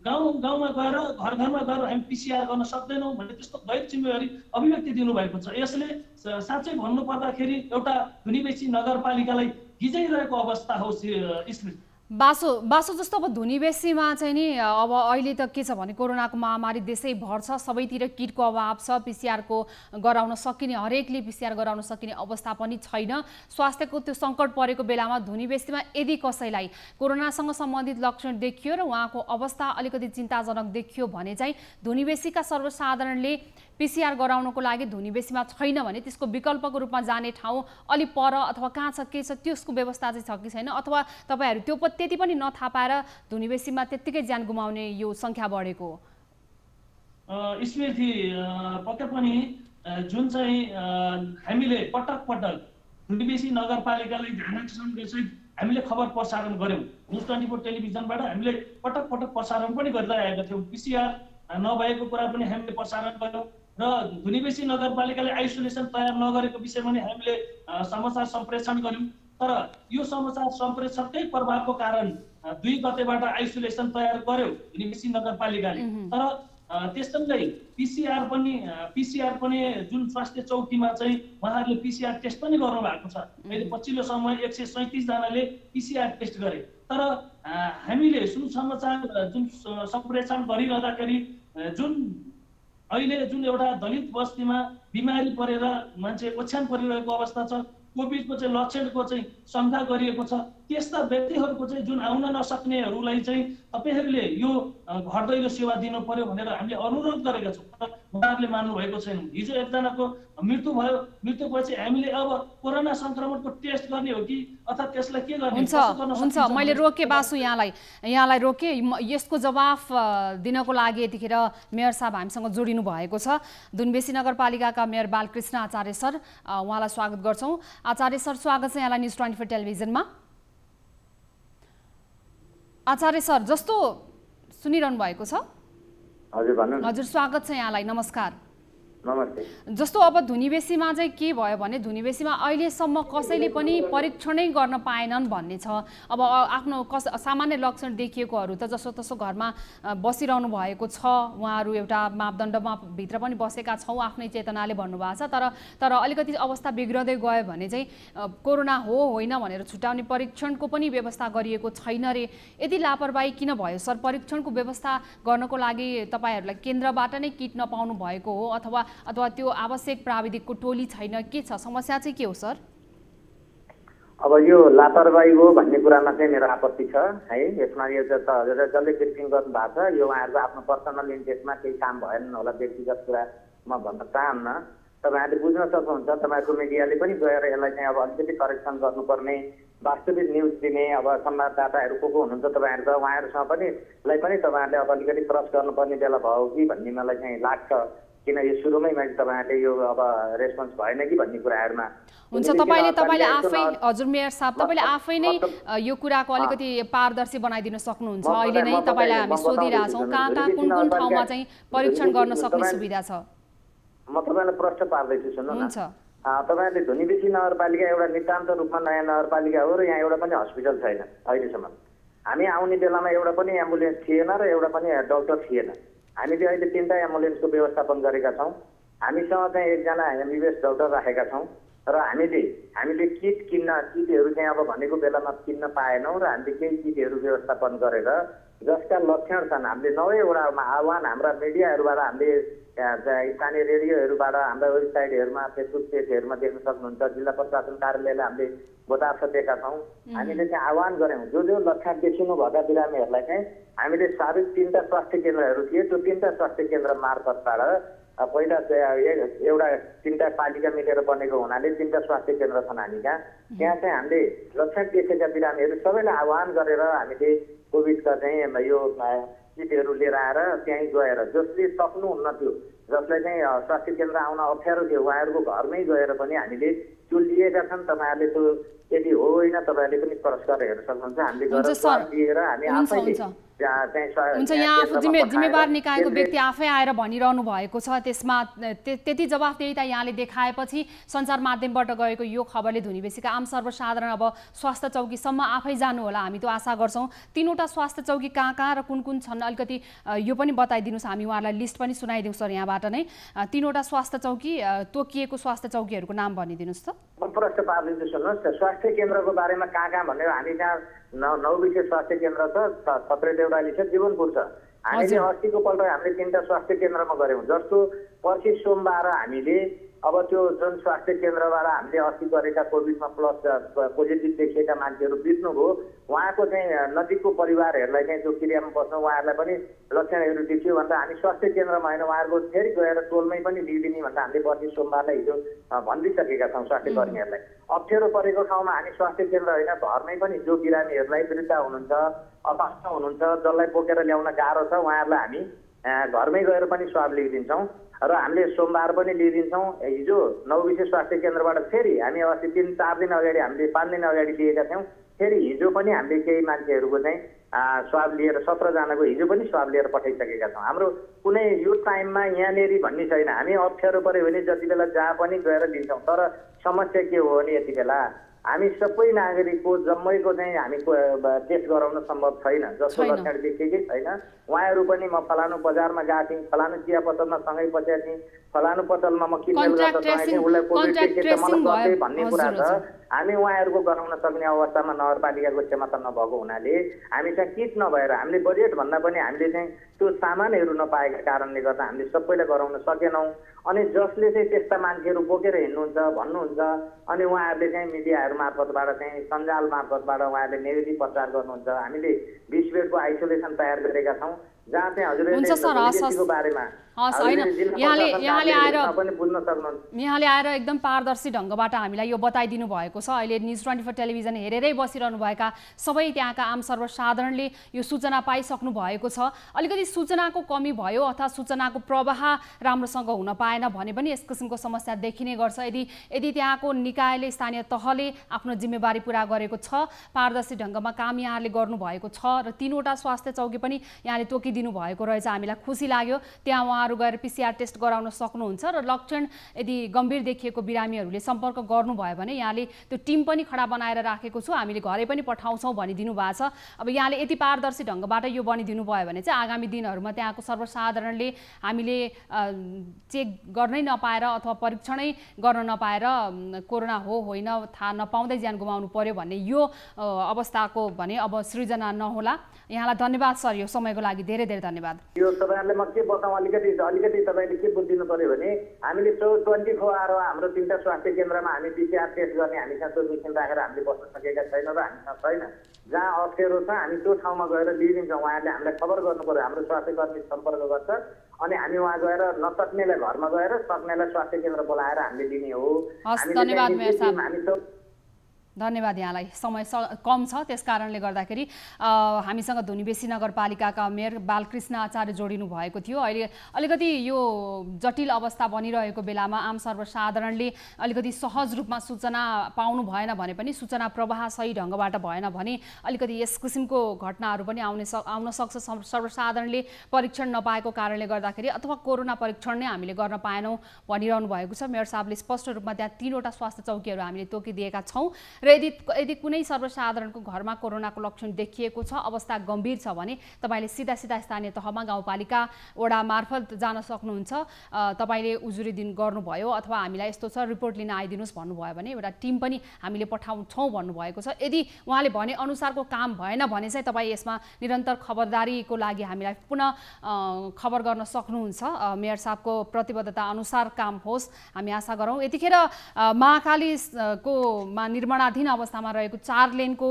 गाउँमा गएर घर-घरमा गएर हामी PCR गर्न सक्दैनौँ भन्ने त्यस्तो गैर जिम्मेवारी अभिव्यक्ति दिनुभएको छ। यसले साँच्चै भन्नुपर्दाखेरि एउटा धुनीबेसी नगरपालिकालाई गिजाइरहेको अवस्था हो। स्मृति बासो जस्तो अब धुनीबेसीमा चाहिँ नि अब अहिले त के छ भने कोरोनाको महामारी देशैभर छ, सबैतिर किटको अभाव छ, PCR को गराउन सकिने हरेकले PCR गराउन सकिने अवस्था पनि छैन। स्वास्थ्यको त्यो सङ्कट परेको बेलामा धुनीबेसीमा यदि कसैलाई कोरोनासँग सम्बन्धित लक्षण देखियो र उहाँको अवस्था अलिकति चिन्ताजनक देखियो भने चाहिँ धुनीबेसीका सर्वसाधारणले PCR गराउनको लागि धुनीबेसीमा छैन भने त्यसको विकल्पको रूपमा जाने ठाउँ अलि पर अथवा कहाँ छ के छ त्यसको व्यवस्था चाहिँ छ कि छैन, अथवा तपाईँहरू त्यो त्यति पनि नथाहा पाएर धुनीबेसीमा त्यत्तिकै ज्यान गुमाउने यो सङ्ख्या बढेको हो? स्मृति पक्कै पनि जुन चाहिँ हामीले पटक धुनीबेसी नगरपालिकालाई ध्यान आकर्षण गर्दै हामीले खबर प्रसारण गर्यौँ। न्युज 24 टेलिभिजनबाट हामीले पटक प्रसारण पनि गरिरहेका थियौँ। PCR नभएको कुरा पनि हामीले प्रसारण गर्यौँ र धुनीबेसी नगरपालिकाले आइसोलेसन तयार नगरेको विषयमा पनि हामीले समाचार सम्प्रेषण गर्यौँ। तर यो समाचार सम्प्रेषणकै प्रभावको कारण 2 गतेबाट आइसोलेसन तयार गर्यो धुनीबेसी नगरपालिकाले। तर त्यससँगै PCR पनि जुन स्वास्थ्य चौकीमा चाहिँ उहाँहरूले PCR टेस्ट पनि गर्नु भएको छ। अहिले पछिल्लो समय 137 जनाले PCR टेस्ट गरे। तर हामीले सुसमाचार जुन सम्प्रेषण गरिरहँदाखेरि जुन अहिले जुन एउटा दलित बस्तीमा बिमारी परेर मान्छे ओछ्यान परिरहेको अवस्था छ, कोभिडको चाहिँ लक्षणको चाहिँ शङ्का गरिएको छ, त्यस्ता व्यक्तिहरूको चाहिँ जुन आउन नसक्नेहरूलाई चाहिँ तपाईँहरूले यो घर दैलो सेवा दिनु पर्यो भनेर हामीले अनुरोध गरेका छौँ। उहाँहरूले मान्नु भएको छैन। हिजो एकजनाको मृत्यु भयो, मृत्युपछि हामीले अब कोरोना सङ्क्रमणको टेस्ट गर्ने हो कि अथवा त्यसलाई के गर्ने? हुन्छ मैले रोकेँ बासु, यहाँलाई रोकेँ। यसको जवाफ दिनको लागि यतिखेर मेयर साहब हामीसँग जोडिनु भएको छ। धुनीबेसी नगरपालिकाका मेयर बालकृष्ण आचार्य सर, उहाँलाई स्वागत गर्छौँ। आचार्य सर, स्वागत छ यहाँलाई न्युज 24 टेलिभिजनमा। आचार्य सर, जस्तो सुनिरहनु भएको छ? हजुर स्वागत छ यहाँलाई, नमस्कार। जस्तो अब धुनीबेसीमा चाहिँ के भयो भने धुनीबेसीमा अहिलेसम्म कसैले पनि परीक्षणै गर्न पाएनन् भन्ने छ। अब आफ्नो सामान्य लक्षण देखिएकोहरू त जसोतसो घरमा बसिरहनु भएको छ, उहाँहरू एउटा मापदण्डमा भित्र पनि बसेका छौँ आफ्नै चेतनाले भन्नुभएको छ। तर अलिकति अवस्था बिग्रदै गयो भने चाहिँ कोरोना हो होइन भनेर छुट्याउने परीक्षणको पनि व्यवस्था गरिएको छैन रे। यदि लापरवाही किन भयो सर? परीक्षणको व्यवस्था गर्नको लागि तपाईँहरूलाई केन्द्रबाट नै किट नपाउनु भएको हो अथवा त्यो आवश्यक प्राविधिकको टोली छैन? के छ समस्या चाहिँ के हो सर? अब यो लापरवाही हो भन्ने कुरामा चाहिँ मेरो आपत्ति छ है। यसमा यो जसले ब्रिफिङ गर्नु भएको छ यो उहाँहरूको आफ्नो पर्सनल इन्ट्रेस्टमा केही काम भएन होला, व्यक्तिगत कुरा म भन्न चाहन्न। तपाईँहरूले बुझ्न सक्नुहुन्छ, तपाईँहरूको मिडियाले पनि गएर यसलाई चाहिँ अब अलिकति करेक्सन गर्नुपर्ने, वास्तविक न्युज दिने अब संवाददाताहरू को हुनुहुन्छ तपाईँहरू उहाँहरूसँग पनि तपाईँहरूले अब अलिकति क्रस गर्नुपर्ने बेला भयो कि भन्ने मलाई चाहिँ लाग्छ। किन यो सुरुमै मैले तपाईँहरूले यो अब रेस्पोन्स भएन कि भन्ने कुराहरूमा हुन्छ। तपाईँले आफै हजुर मेयर साहब तपाईँले आफै नै यो कुराको अलिकति पारदर्शी बनाइदिन सक्नुहुन्छ। अहिले नै तपाईँलाई हामी सोधिरहेछौँ कहाँ कुन ठाउँमा चाहिँ परीक्षण गर्न सक्ने सुविधा छ। म तपाईँलाई प्रश्न पार्दैछु, सुन्नु न। तपाईँहरूले धुनीबेसी नगरपालिका एउटा नितान्त रूपमा नयाँ नगरपालिका हो र यहाँ एउटा पनि हस्पिटल छैन अहिलेसम्म। हामी आउने बेलामा एउटा पनि एम्बुलेन्स थिएन र एउटा पनि डक्टर थिएन। हामीले अहिले 3टा एम्बुलेन्सको व्यवस्थापन गरेका छौँ। हामीसँग चाहिँ 1जना एमबिबिएस डक्टर राखेका छौँ र हामीले किटहरू चाहिँ अब भनेको बेलामा किन्न पाएनौँ र हामीले केही किटहरू व्यवस्थापन गरेर जसका लक्षण छन् हामीले 9वटामा आह्वान हाम्रा मिडियाहरूबाट हामीले स्थानीय रेडियोहरूबाट हाम्रा वेबसाइटहरूमा फेसबुक पेजहरूमा देख्न सक्नुहुन्छ। जिल्ला प्रशासन कार्यालयलाई हामीले बतार्थ दिएका छौँ। हामीले चाहिँ आह्वान गऱ्यौँ जो लक्षण देखिनुभएका बिरामीहरूलाई चाहिँ हामीले साबै 3टा स्वास्थ्य केन्द्रहरू थिए। त्यो 3टा स्वास्थ्य केन्द्र मार्फतबाट पहिला एउटा 3टा पालिका मिलेर बनेको हुनाले 3टा स्वास्थ्य केन्द्र छन् हामी कहाँ। त्यहाँ चाहिँ हामीले लक्षण देखेका बिरामीहरू सबैलाई आह्वान गरेर हामीले कोभिडका चाहिँ यो किटहरू लिएर आएर त्यहीँ गएर जसले सक्नुहुन्न थियो, जसलाई चाहिँ स्वास्थ्य केन्द्र आउन अप्ठ्यारो थियो, उहाँहरूको घरमै गएर पनि हामीले त्यो लिएका छन्। तपाईँहरूले त्यो यदि होइन तपाईँहरूले पनि पुरस्कार हेर्न सक्नुहुन्छ। हामीले लिएर हामी आफैले हुन्छ। यहाँ आफू जिम्मेवार निकायको व्यक्ति आफै आएर भनिरहनु भएको छ, त्यसमा त्यति जवाफदेहिता यहाँले देखाएपछि सञ्चार माध्यमबाट गएको यो खबरले धुनीबेसीका आम सर्वसाधारण अब स्वास्थ्य चौकीसम्म आफै जानु होला, हामी त्यो आशा गर्छौँ। 3वटा स्वास्थ्य चौकी कहाँ र कुन छन् अलिकति यो पनि बताइदिनुहोस्। हामी उहाँलाई लिस्ट पनि सुनाइदिउँ सर यहाँबाट नै। 3वटा स्वास्थ्य चौकी तोकिएको स्वास्थ्य चौकीहरूको नाम भनिदिनुहोस् त। म प्रश्न पार्दैछु, सुन्नुहोस्। स्वास्थ्य केन्द्रको बारेमा कहाँ भनेर हामी जहाँ 9 विशेष स्वास्थ्य केन्द्र छ, 17 देउराली छ, जीवनपुर छ। हामीले अस्तिको पल्ट हामीले 3टा स्वास्थ्य केन्द्रमा गऱ्यौँ। जस्तो पर्सि सोमबार हामीले अब त्यो जुन स्वास्थ्य केन्द्रबाट हामीले अस्ति गरेका कोभिडमा पोजिटिभ देखिएका मान्छेहरू बित्नुभयो, उहाँको चाहिँ नजिकको परिवारहरूलाई चाहिँ जो क्रियामा बस्नु उहाँहरूलाई पनि लक्षणहरू देखियो भन्दा हामी स्वास्थ्य केन्द्रमा होइन उहाँहरूको फेरि गएर टोलमै पनि लिइदिने भन्दा हामीले पर्सि सोमबारलाई हिजो भनिदिइसकेका छौँ स्वास्थ्य कर्मीहरूलाई। अप्ठ्यारो परेको ठाउँमा हामी स्वास्थ्य केन्द्र होइन घरमै पनि जो बिरामीहरूलाई वृद्ध हुनुहुन्छ, अपाङ्ग हुनुहुन्छ, जसलाई बोकेर ल्याउन गाह्रो छ उहाँहरूलाई हामी घरमै गएर पनि स्वाब लिइदिन्छौँ र हामीले सोमबार पनि लिइदिन्छौँ। हिजो 9 विशेष स्वास्थ्य केन्द्रबाट फेरि हामी अस्ति 3-4 दिन अगाडि हामीले 5 दिन अगाडि लिएका थियौँ। फेरि हिजो पनि हामीले केही मान्छेहरूको चाहिँ स्वाब लिएर 17 जनाको हिजो पनि स्वाब लिएर पठाइसकेका छौँ। हाम्रो कुनै यो टाइममा यहाँनेरि भन्ने छैन। हामी अप्ठ्यारो पऱ्यो भने जति बेला जहाँ पनि गएर लिन्छौँ। तर समस्या के हो भने यति बेला हामी सबै नागरिकको जम्मैको चाहिँ हामी टेस्ट गराउन सम्भव छैन। जसको लक्षण देखेकै छैन उहाँहरू पनि म फलानु बजारमा गएको थिएँ, फलानु चिया पसलमा सँगै बसेका थिएँ, फलानु पसलमा म किनेर उसलाई कोभिड देखेँ त मलाई भन्ने कुरा छ। हामी उहाँहरूको गराउन सक्ने अवस्थामा नगरपालिकाको क्षमता नभएको हुनाले हामी चाहिँ किट नभएर हामीले बजेट भन्दा पनि हामीले चाहिँ त्यो सामानहरू नपाएका कारणले गर्दा हामीले सबैलाई गराउन सकेनौँ। अनि जसले चाहिँ त्यस्ता मान्छेहरू बोकेर हिँड्नुहुन्छ भन्नुहुन्छ अनि उहाँहरूले चाहिँ मिडियाहरू मार्फतबाट चाहिँ सञ्जाल मार्फतबाट उहाँहरूले नेगेटिभ प्रचार गर्नुहुन्छ। हामीले 20 बेडको आइसोलेसन तयार गरेका छौँ जहाँ चाहिँ हजुरको बारेमा यहाँले आएर एकदम पारदर्शी ढङ्गबाट हामीलाई यो बताइदिनु भएको छ। अहिले न्युज 24 टेलिभिजन हेरेरै बसिरहनुभएका सबै त्यहाँका आम सर्वसाधारणले यो सूचना पाइसक्नु भएको छ। अलिकति सूचनाको कमी भयो अथवा सूचनाको प्रवाह राम्रोसँग हुन पाएन भने पनि यस किसिमको समस्या देखिने गर्छ। यदि त्यहाँको निकायले स्थानीय तहले आफ्नो जिम्मेवारी पुरा गरेको छ, पारदर्शी ढङ्गमा काम यहाँले गर्नुभएको छ र 3वटा स्वास्थ्य चौकी पनि यहाँले तोकिदिनु भएको रहेछ, हामीलाई खुसी लाग्यो। त्यहाँ उहाँहरू गएर PCR टेस्ट गराउन सक्नुहुन्छ र लक्षण यदि गम्भीर देखिएको बिरामीहरूले सम्पर्क गर्नुभयो भने यहाँले त्यो टिम पनि खडा बनाएर राखेको छु, हामीले घरै पनि पठाउँछौँ भनिदिनु भएको छ। अब यहाँले यति पारदर्शी ढङ्गबाट यो बनिदिनु भयो भने चाहिँ आगामी दिनहरूमा त्यहाँको सर्वसाधारणले हामीले चेक गर्नै नपाएर अथवा परीक्षणै गर्न नपाएर कोरोना हो होइन थाहा नपाउँदै ज्यान गुमाउनु पर्यो भन्ने यो अवस्थाको भने अब सृजना नहोला। यहाँलाई धन्यवाद सर, यो समयको लागि धेरै धेरै धन्यवाद। यो तपाईँहरूले म के बताउँ, अलिकति तपाईँले के बुझिदिनु पर्यो भने हामीले 24 आवर हाम्रो 3टा स्वास्थ्य केन्द्रमा हामी PCR टेस्ट गर्ने हामीसँग त्यो मिसिन राखेर हामीले बस्न सकेका छैनौँ र हामीसँग छैन। जहाँ अप्ठ्यारो छ हामी त्यो ठाउँमा गएर लिइदिन्छौँ। उहाँहरूले हामीलाई खबर गर्नु पर्यो, हाम्रो स्वास्थ्य कर्मी सम्पर्क गर्छ अनि हामी वहाँ गएर नसक्नेलाई घरमा गएर सक्नेलाई स्वास्थ्य केन्द्र बोलाएर हामीले लिने हो। धन्यवाद मेयर साहब। धन्यवाद यहाँलाई। समय कम छ, त्यस कारणले गर्दाखेरि हामीसँग धुनीबेसी नगरपालिकाका मेयर बालकृष्ण आचार्य जोडिनु भएको थियो। अहिले अलिकति यो जटिल अवस्था बनिरहेको बेलामा आम सर्वसाधारणले अलिकति सहज रूपमा सूचना पाउनु भएन भने पनि सूचना प्रवाह सही ढङ्गबाट भएन भने अलिकति यस किसिमको घटनाहरू पनि आउन सक्छ। सर्वसाधारणले परीक्षण नपाएको कारणले गर्दाखेरि अथवा कोरोना परीक्षण नै हामीले गर्न पाएनौँ भनिरहनु भएको छ। मेयर साहबले स्पष्ट रूपमा त्यहाँ 3वटा स्वास्थ्य चौकीहरू हामीले तोकिदिएका छौँ र यदि कुनै सर्वसाधारणको घरमा कोरोनाको लक्षण देखिएको छ, अवस्था गम्भीर छ भने तपाईँले सिधा स्थानीय तहमा गाउँपालिका वडा मार्फत जान सक्नुहुन्छ। तपाईँले उजुरी गर्नुभयो अथवा हामीलाई यस्तो छ रिपोर्ट लिन आइदिनुहोस् भन्नुभयो भने एउटा टिम पनि हामीले पठाउँछौँ भन्नुभएको छ। यदि उहाँले भने अनुसारको काम भएन भने चाहिँ तपाईँ यसमा निरन्तर खबरदारीको लागि हामीलाई पुनः खबर गर्न सक्नुहुन्छ। मेयर साहबको प्रतिबद्धता अनुसार काम होस् हामी आशा गरौँ। यतिखेर महाकालीको निर्माणाधीन अवस्थामा रहेको 4 लेनको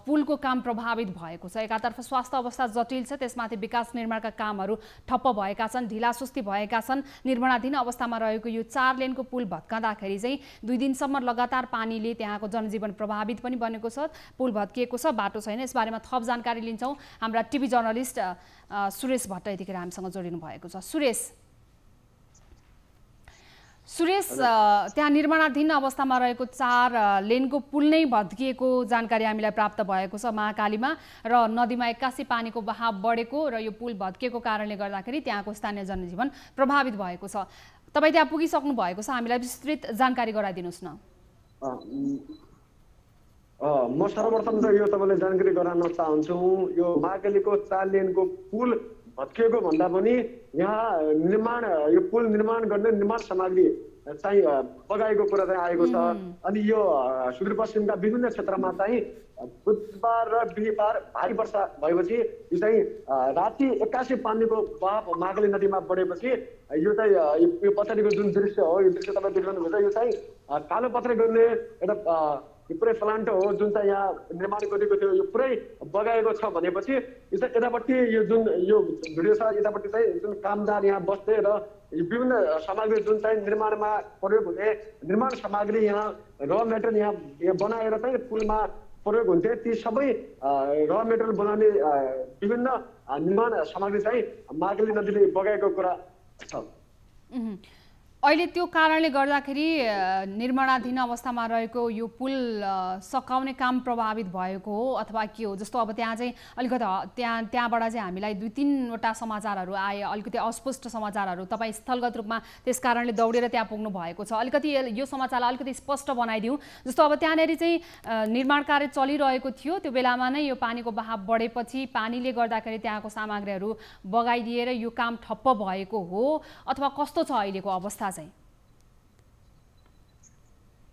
पुलको काम प्रभावित भएको छ। एकातर्फ स्वास्थ्य अवस्था जटिल छ, त्यसमाथि विकास निर्माणका कामहरू ठप्प भएका छन्, ढिलासुस्ती भएका छन्। निर्माणाधीन अवस्थामा रहेको यो 4 लेनको पुल भत्काँदाखेरि चाहिँ 2 दिनसम्म लगातार पानीले त्यहाँको जनजीवन प्रभावित पनि बनेको छ। पुल भत्किएको छ, बाटो छैन। यसबारेमा थप जानकारी लिन्छौँ। हाम्रा टिभी जर्नलिस्ट सुरेश भट्ट यतिखेर हामीसँग जोडिनु भएको छ। सुरेश, त्यहाँ निर्माणाधीन अवस्थामा रहेको 4 लेनको पुल नै भत्किएको जानकारी हामीलाई प्राप्त भएको छ महाकालीमा, र नदीमा 81 पानीको बहाव बढेको र यो पुल भत्किएको कारणले गर्दाखेरि त्यहाँको स्थानीय जनजीवन प्रभावित भएको छ। तपाईँ त्यहाँ पुगिसक्नु भएको छ, हामीलाई विस्तृत जानकारी गराइदिनुहोस् न। म सर्वप्रथम त यो तपाईँलाई जानकारी गराउन चाहन्छु। यो महाकालीको 4 लेनको पुल भत्किएको भन्दा पनि यहाँ यो पुल निर्माण गर्ने निर्माण सामग्री चाहिँ बगाएको कुरा चाहिँ आएको छ। अनि यो सुदूरपश्चिमका विभिन्न क्षेत्रमा चाहिँ बुधबार र बिहिबार भारी वर्षा भएपछि यो चाहिँ राति 81 पानीको बहाव महाकाली नदीमा बढेपछि यो चाहिँ यो पछाडिको जुन दृश्य हो, यो दृश्य तपाईँ देख्नुहुन्छ। यो चाहिँ कालो पत्रे गर्ने एउटा यो पुरै प्लान्ट हो जुन चाहिँ यहाँ निर्माण गरिएको थियो, यो पुरै बगाएको छ भनेपछि यो चाहिँ यतापट्टि यो जुन यो भिडियो छ, यतापट्टि चाहिँ जुन कामदार यहाँ बस्थे र विभिन्न सामग्री जुन चाहिँ निर्माणमा प्रयोग हुने निर्माण सामग्री यहाँ र मेटेरियल यहाँ बनाएर चाहिँ पुलमा प्रयोग हुन्थे, ती सबै र मेटेरियल बनाउने विभिन्न निर्माण सामग्री चाहिँ महाकाली नदीले बगाएको कुरा छ। अहिले त्यो कारणले गर्दाखेरि निर्माणाधीन अवस्थामा रहेको यो पुल सकाउने काम प्रभावित भएको हो अथवा के हो? जस्तो अब त्यहाँ चाहिँ अलिकति त्यहाँबाट चाहिँ हामीलाई 2-3वटा समाचारहरू आए, अलिकति अस्पष्ट समाचारहरू। तपाईँ स्थलगत रूपमा त्यस कारणले दौडेर त्यहाँ पुग्नु भएको छ। अलिकति यो समाचारलाई अलिकति स्पष्ट बनाइदिउँ। जस्तो अब त्यहाँनिर चाहिँ निर्माण कार्य चलिरहेको थियो, त्यो बेलामा नै यो पानीको बहाव बढेपछि पानीले गर्दाखेरि त्यहाँको सामग्रीहरू बगाइदिएर यो काम ठप्प भएको हो अथवा कस्तो छ अहिलेको अवस्था?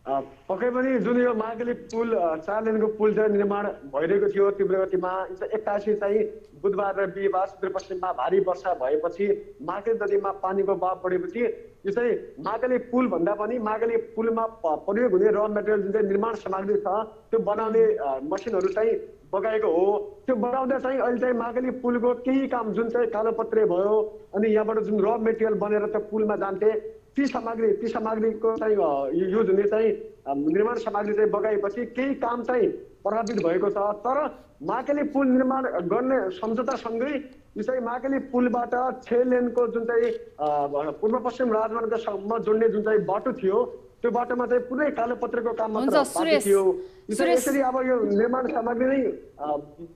पक्कै पनि जुन यो महाकाली पुल 4 लेनको पुल चाहिँ निर्माण भइरहेको थियो तीव्र गतिमा, 81 चाहिँ बुधबार र बिहिबार सुदूरपश्चिममा भारी वर्षा भएपछि महाकाली नदीमा पानीको बहाव बढेपछि यो चाहिँ महाकाली पुल भन्दा पनि महाकाली पुलमा प्रयोग हुने र मेटेरियल जुन चाहिँ निर्माण सामग्री छ त्यो बनाउने मसिनहरू चाहिँ बगाएको हो। त्यो बनाउँदा चाहिँ अहिले चाहिँ महाकाली पुलको केही काम जुन चाहिँ कालोपत्रे भयो अनि यहाँबाट जुन र मेटेरियल बनेर त्यो पुलमा जान्थे ती सामग्रीको चाहिँ युज हुने चाहिँ निर्माण सामग्री चाहिँ बगाएपछि केही काम चाहिँ प्रभावित भएको छ। तर महाकाली पुल निर्माण गर्ने सम्झौतासँगै यो चाहिँ महाकाली पुलबाट 6 लेनको जुन चाहिँ पूर्व पश्चिम राजमार्गसम्म जोड्ने जुन चाहिँ बाटो थियो त्यो बाटोमा चाहिँ पुरै कालोपत्रेको काम मात्र बाँकी थियो। यसरी अब यो निर्माण सामग्री नै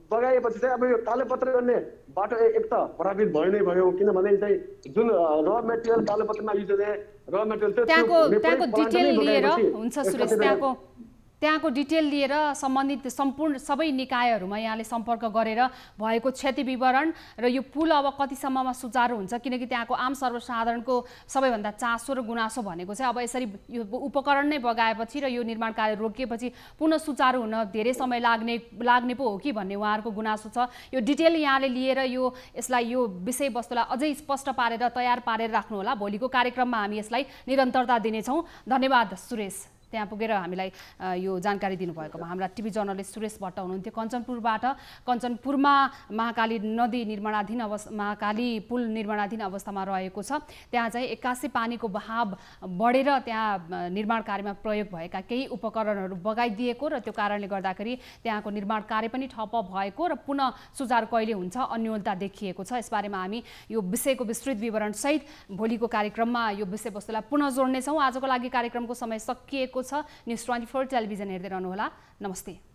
बगाएपछि चाहिँ अब यो कालोपत्र गर्ने बाटो एक त प्रभावित भयो नै भयो, किनभने चाहिँ जुन र मेटेरियल कालोपत्रमा युज हुने र मेटेरियल त्यहाँको डिटेल लिएर हुन्छ सुरेश, त्यहाँको डिटेल लिएर सम्बन्धित सम्पूर्ण सबै निकायहरूमा यहाँले सम्पर्क गरेर भएको क्षति विवरण र यो पुल अब कतिसम्ममा सुचारू हुन्छ, किनकि त्यहाँको आम सर्वसाधारणको सबैभन्दा चासो र गुनासो भनेको चाहिँ अब यसरी यो उपकरण नै बगाएपछि र यो निर्माण कार्य रोकिएपछि पुनः सुचारू हुन धेरै समय लाग्ने पो हो कि भन्ने उहाँहरूको गुनासो छ। यो डिटेल यहाँले लिएर यसलाई यो विषयवस्तुलाई अझै स्पष्ट पारेर तयार पारेर राख्नुहोला। भोलिको कार्यक्रममा हामी यसलाई निरन्तरता दिनेछौँ। धन्यवाद सुरेश। त्यहाँ पुगेर हामीलाई यो जानकारी दिनुभएकोमा हाम्रा टिभी जर्नलिस्ट सुरेश भट्ट हुनुहुन्थ्यो कञ्चनपुरबाट। कञ्चनपुरमा महाकाली नदी निर्माणाधीन महाकाली पुल निर्माणाधीन अवस्थामा रहेको छ। त्यहाँ चाहिँ एक्कासी पानीको बहाव बढेर त्यहाँ निर्माण कार्यमा प्रयोग भएका केही उपकरणहरू बगाइदिएको र त्यो कारणले गर्दाखेरि त्यहाँको निर्माण कार्य पनि ठप्प भएको र पुनः सुचारू कहिले हुन्छ अन्योलता देखिएको छ। यसबारेमा हामी यो विषयको विस्तृत विवरणसहित भोलिको कार्यक्रममा यो विषयवस्तुलाई पुनः जोड्नेछौँ। आजको लागि कार्यक्रमको समय सकिएको छ। न्युज 24 टेलिभिजन हेर्दै रहनुहोला। नमस्ते।